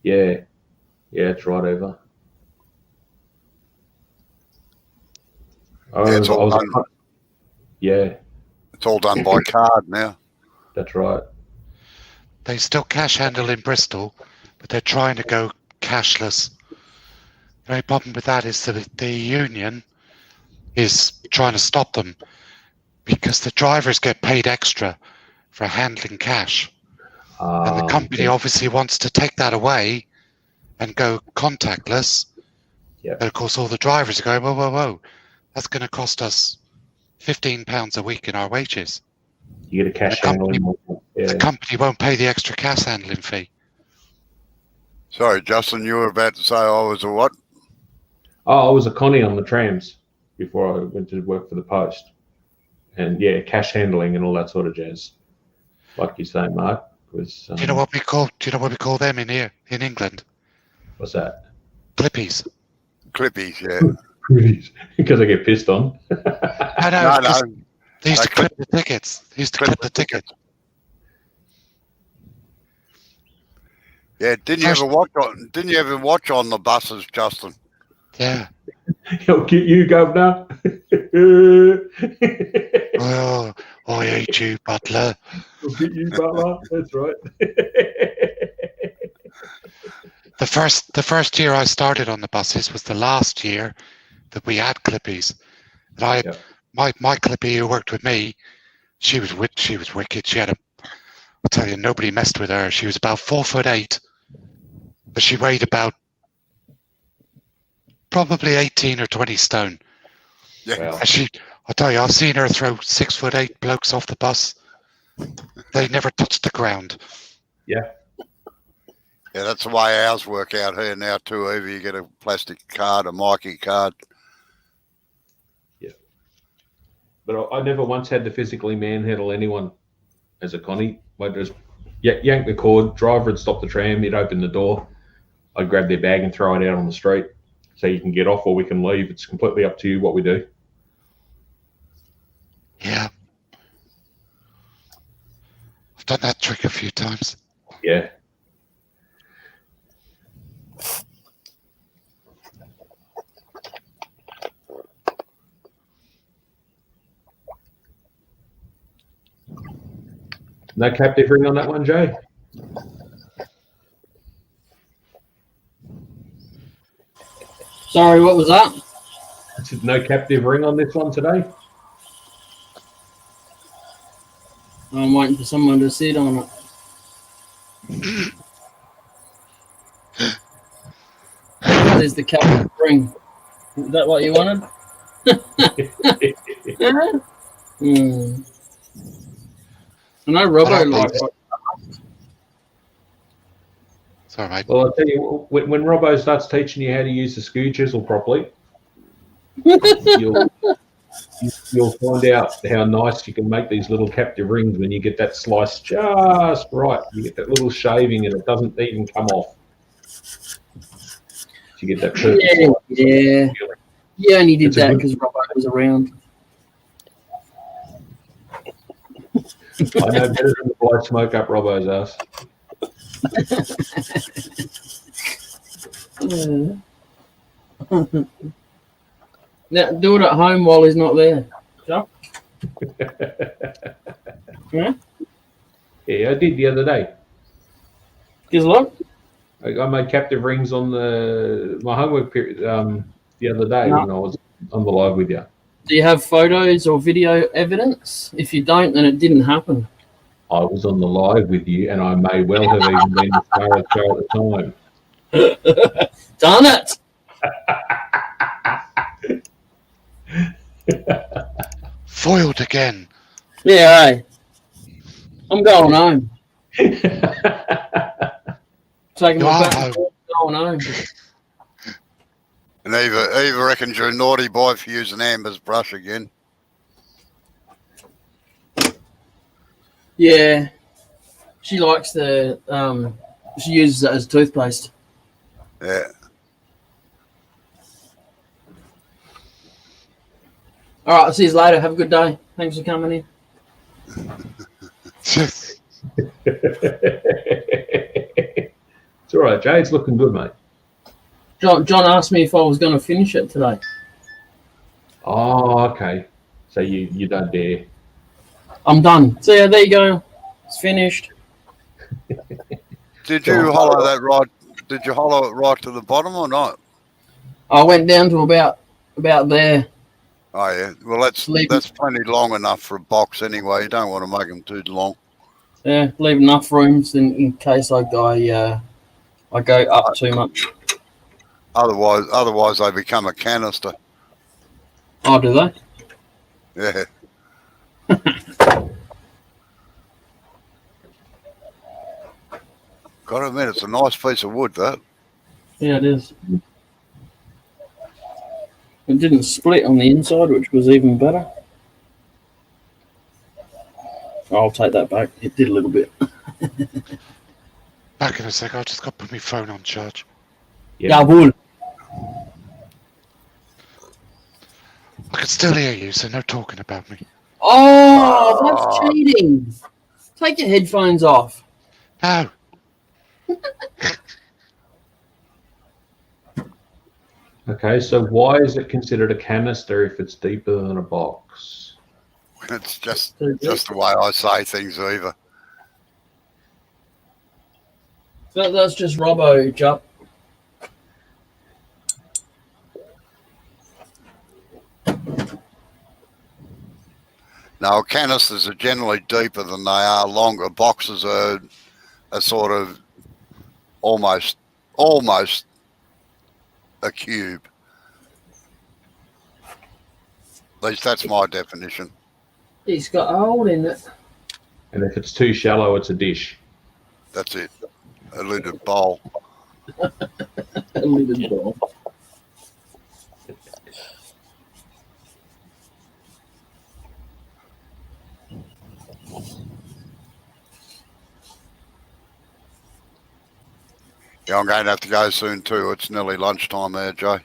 Yeah, it's right over. It's all done. Yeah, It's all done by card now. that's right. They still cash handle in Bristol, but they're trying to go cashless. The only problem with that is that the union is trying to stop them because the drivers get paid extra for handling cash. And the company obviously wants to take that away and go contactless. Yep. But of course, all the drivers are going, whoa. That's going to cost us £15 a week in our wages. You get a cash handling. The company won't pay the extra cash handling fee. Sorry, Justin, you were about to say I was a what? Oh, I was a connie on the trams before I went to work for the post. And yeah, cash handling and all that sort of jazz. Like you say, Mark, was. Do you know what we call them in here in England? What's that? Clippies. Clippies, yeah. Because I get pissed on. I know. No. They used to They clip the tickets. They used to clip the ticket. Yeah, didn't you ever watch on the buses, Justin? Yeah. He'll get you, governor. Oh, I hate you, Butler. He'll get you, butler. That's right. The first year I started on the buses was the last year that we had Clippies. And I had my Clippy who worked with me. She was wicked. She had I'll tell you, nobody messed with her. She was about 4'8", but she weighed about probably 18 or 20 stone. Yeah. Wow. And I'll tell you, I've seen her throw 6'8" blokes off the bus They never touch the ground. Yeah. Yeah, that's the way ours work out here now too. Either you get a plastic card, a Mikey card. But I never once had to physically manhandle anyone as a Connie. I'd just yank the cord, driver would stop the tram, he'd open the door, I'd grab their bag and throw it out on the street. So you can get off or we can leave. It's completely up to you what we do. Yeah. I've done that trick a few times. Yeah. No captive ring on that one, Jay? Sorry, what was that? I said no captive ring on this one today? I'm waiting for someone to sit on it. There's the captain ring. Is that what you wanted? I know Robbo likes it. Sorry, mate. Well, I'll tell you, when Robbo starts teaching you how to use the skew chisel properly, you'll find out how nice you can make these little captive rings when you get that slice just right. You get that little shaving and it doesn't even come off. You get that perfect slice. Yeah. You only did that because Robbo was around. I know better than to blow smoke up Robbo's ass. Now, do it at home while he's not there. Sure. Yeah? Yeah, I did the other day. Guess what? I made captive rings on my homework period the other day when I was on the live with you. Do you have photos or video evidence? If you don't, then it didn't happen. I was on the live with you, and I may well have even been the star of the show at the time. Darn it! Foiled again. Yeah, hey. I'm going home. Taking my back and forth, going home. And Eva reckons you're a naughty boy for using Amber's brush again. Yeah. She likes the she uses it as toothpaste. Yeah. All right, I'll see you later. Have a good day. Thanks for coming in. It's all right, Jay. It's looking good, mate. John asked me if I was going to finish it today. Oh, okay. So you don't dare. I'm done. So yeah, there you go. It's finished. Did you hollow that right? Did you hollow it right to the bottom or not? I went down to about there. Oh yeah. Well, that's plenty long enough for a box anyway. You don't want to make them too long. Yeah, leave enough rooms in case I go up too much. Otherwise they become a canister. Oh, do they? Yeah. Gotta admit, it's a nice piece of wood, that. Yeah, it is. It didn't split on the inside, which was even better. I'll take that back. It did a little bit. Back in a sec. I just got to put my phone on charge. Yeah, wool. I can still hear you, so no talking about me. Oh, that's cheating. Take your headphones off. No. Okay, so why is it considered a canister if it's deeper than a box? It's just the way I say things, Eva. That's just Robbo, Jup. Now, canisters are generally deeper than they are longer. Boxes are sort of almost a cube. At least that's my definition. It's got a hole in it. And if it's too shallow, it's a dish. That's it. A lidded bowl. A lidded bowl. Yeah, I'm going to have to go soon too. It's nearly lunchtime there, Joe.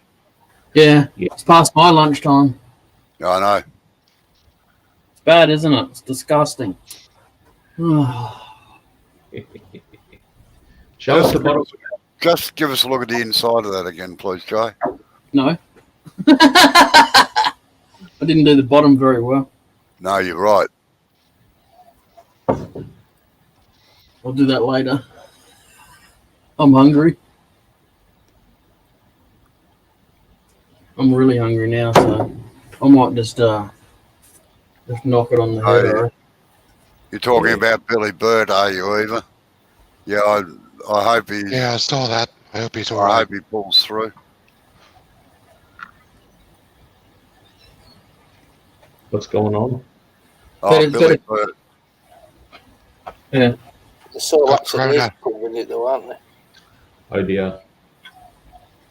Yeah, it's past my lunchtime. Yeah, I know. It's bad, isn't it? It's disgusting. Show us the bottom. Just give us a look at the inside of that again, please, Joe. No. I didn't do the bottom very well. No, you're right. I'll do that later. I'm hungry. I'm really hungry now, so I might just knock it on the head. Oh, Right? You're talking about Billy Bird, are you, Eva? Yeah, I hope he. Yeah, I saw that. I hope he's all I right. hope he pulls through. What's going on? Oh, Billy Bird. Yeah. They're so lax Corona. with it though, aren't they? Oh dear.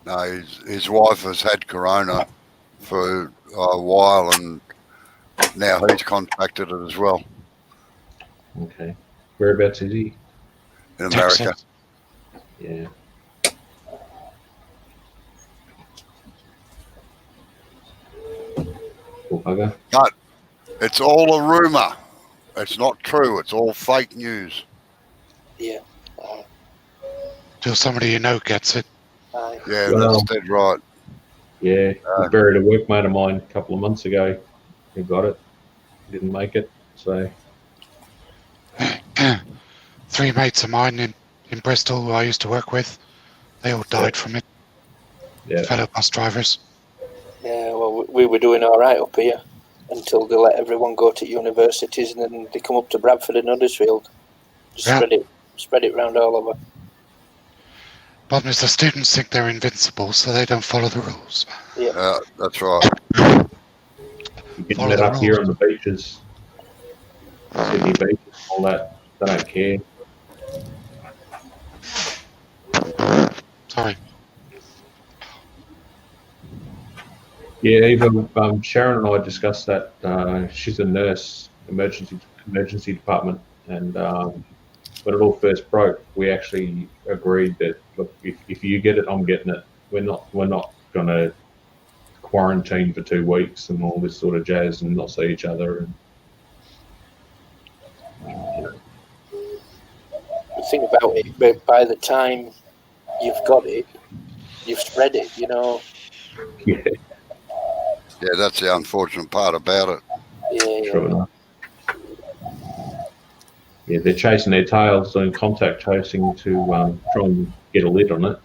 No, his wife has had corona for a while, and now he's contracted it as well Okay. Whereabouts is he? in America. Texas. Yeah. Poor bugger. But it's all a rumor. It's not true. It's all fake news. Yeah. Till somebody you know gets it. Aye. Yeah, Well- that's dead right. Yeah. We buried a workmate of mine a couple of months ago. He got it. Didn't make it. So Three mates of mine in Bristol who I used to work with, they all died from it. yeah. Fellow bus drivers. Yeah, well, we were doing all right up here until they let everyone go to universities, and then they come up to Bradford and Huddersfield. Just Yeah. spread it round all over. Problem is the students think they're invincible, so they don't follow the rules. Yeah, that's right. You're getting Follow that the up here rules. on the beaches. Sydney beaches, all that. They don't care. Sorry. Yeah, even Sharon and I discussed that. She's a nurse, emergency department, and when it all first broke, we actually agreed that look, if you get it, I'm getting it. We're not going to quarantine for 2 weeks and all this sort of jazz and not see each other. And The thing about it, but by the time you've got it, you've spread it. You know. yeah, Yeah, that's the unfortunate part about it. Yeah. true enough. Yeah, they're chasing their tails, doing contact tracing to try and get a lid on it.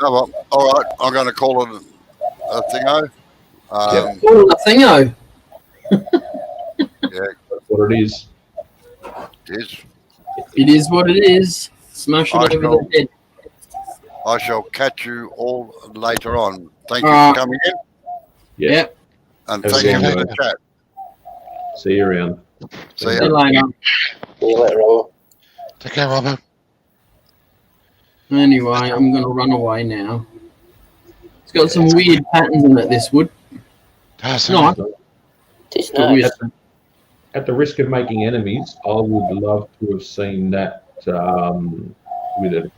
Oh, well, all right, I'm going to call it a thingo. Yep. Oh, a thingo. Yeah, That's what it is. it is. It is what it is. Smash it I over shall- the head. I shall catch you all later on. Thank All you right. for coming in, Yeah. Yep. and Have a thank good you for one, the chat. See you around. See See ya. you later. See you later, Robert. Take care, Robert. Anyway, I'm going to run away now. It's got some weird patterns in it, this wood. Does No, It's but weird. nice. At the risk of making enemies, I would love to have seen that with a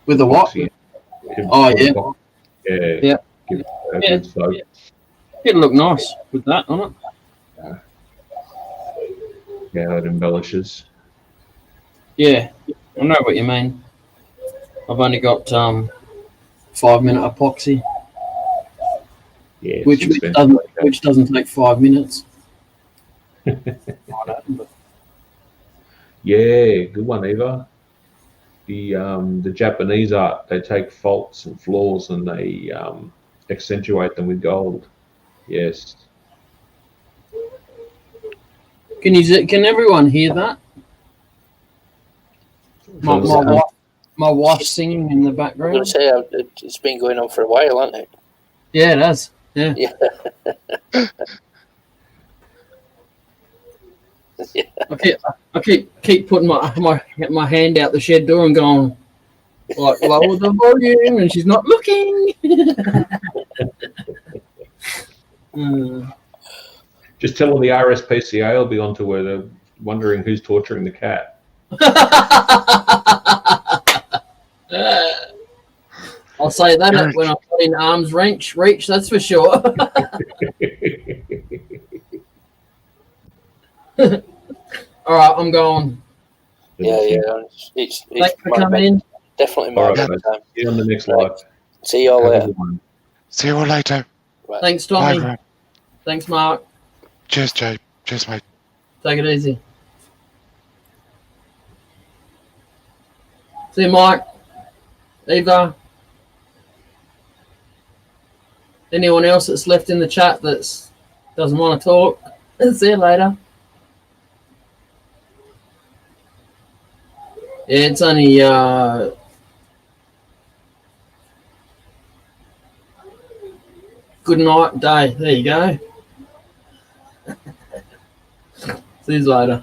With a what? epoxy. Oh, yeah. Yeah. Yeah. Give it a Yeah. good soak. It'd look nice with that on it. Yeah, how it embellishes. Yeah, I know what you mean. I've only got 5-minute epoxy, Yeah, it's which expensive. doesn't take 5 minutes. Yeah, good one, Eva. The Japanese art, they take faults and flaws and they accentuate them with gold. Yes. Can everyone hear that? My my wife singing in the I'm going background. to say it's been going on for a while, hasn't it? Yeah, it has. Yeah. Yeah. I keep putting my hand out the shed door and going like lower the volume, and she's not looking. Just tell them the RSPCA will be onto her. They're wondering who's torturing the cat. I'll say that when I'm in arm's reach. That's for sure. All right, I'm going. Yeah. It's Thanks for coming in. Definitely my All right, best mate. time. See you on the next Right. live. See you all Have a later. good one. See you all later. Right. Thanks, Bye, Tommy. Ron. Thanks, Mark. Cheers, Jay. Cheers, mate. Take it easy. See you, Mike. Eva. Anyone else that's left in the chat that doesn't want to talk? See you later. Yeah, it's only good night day. There you go. See you later.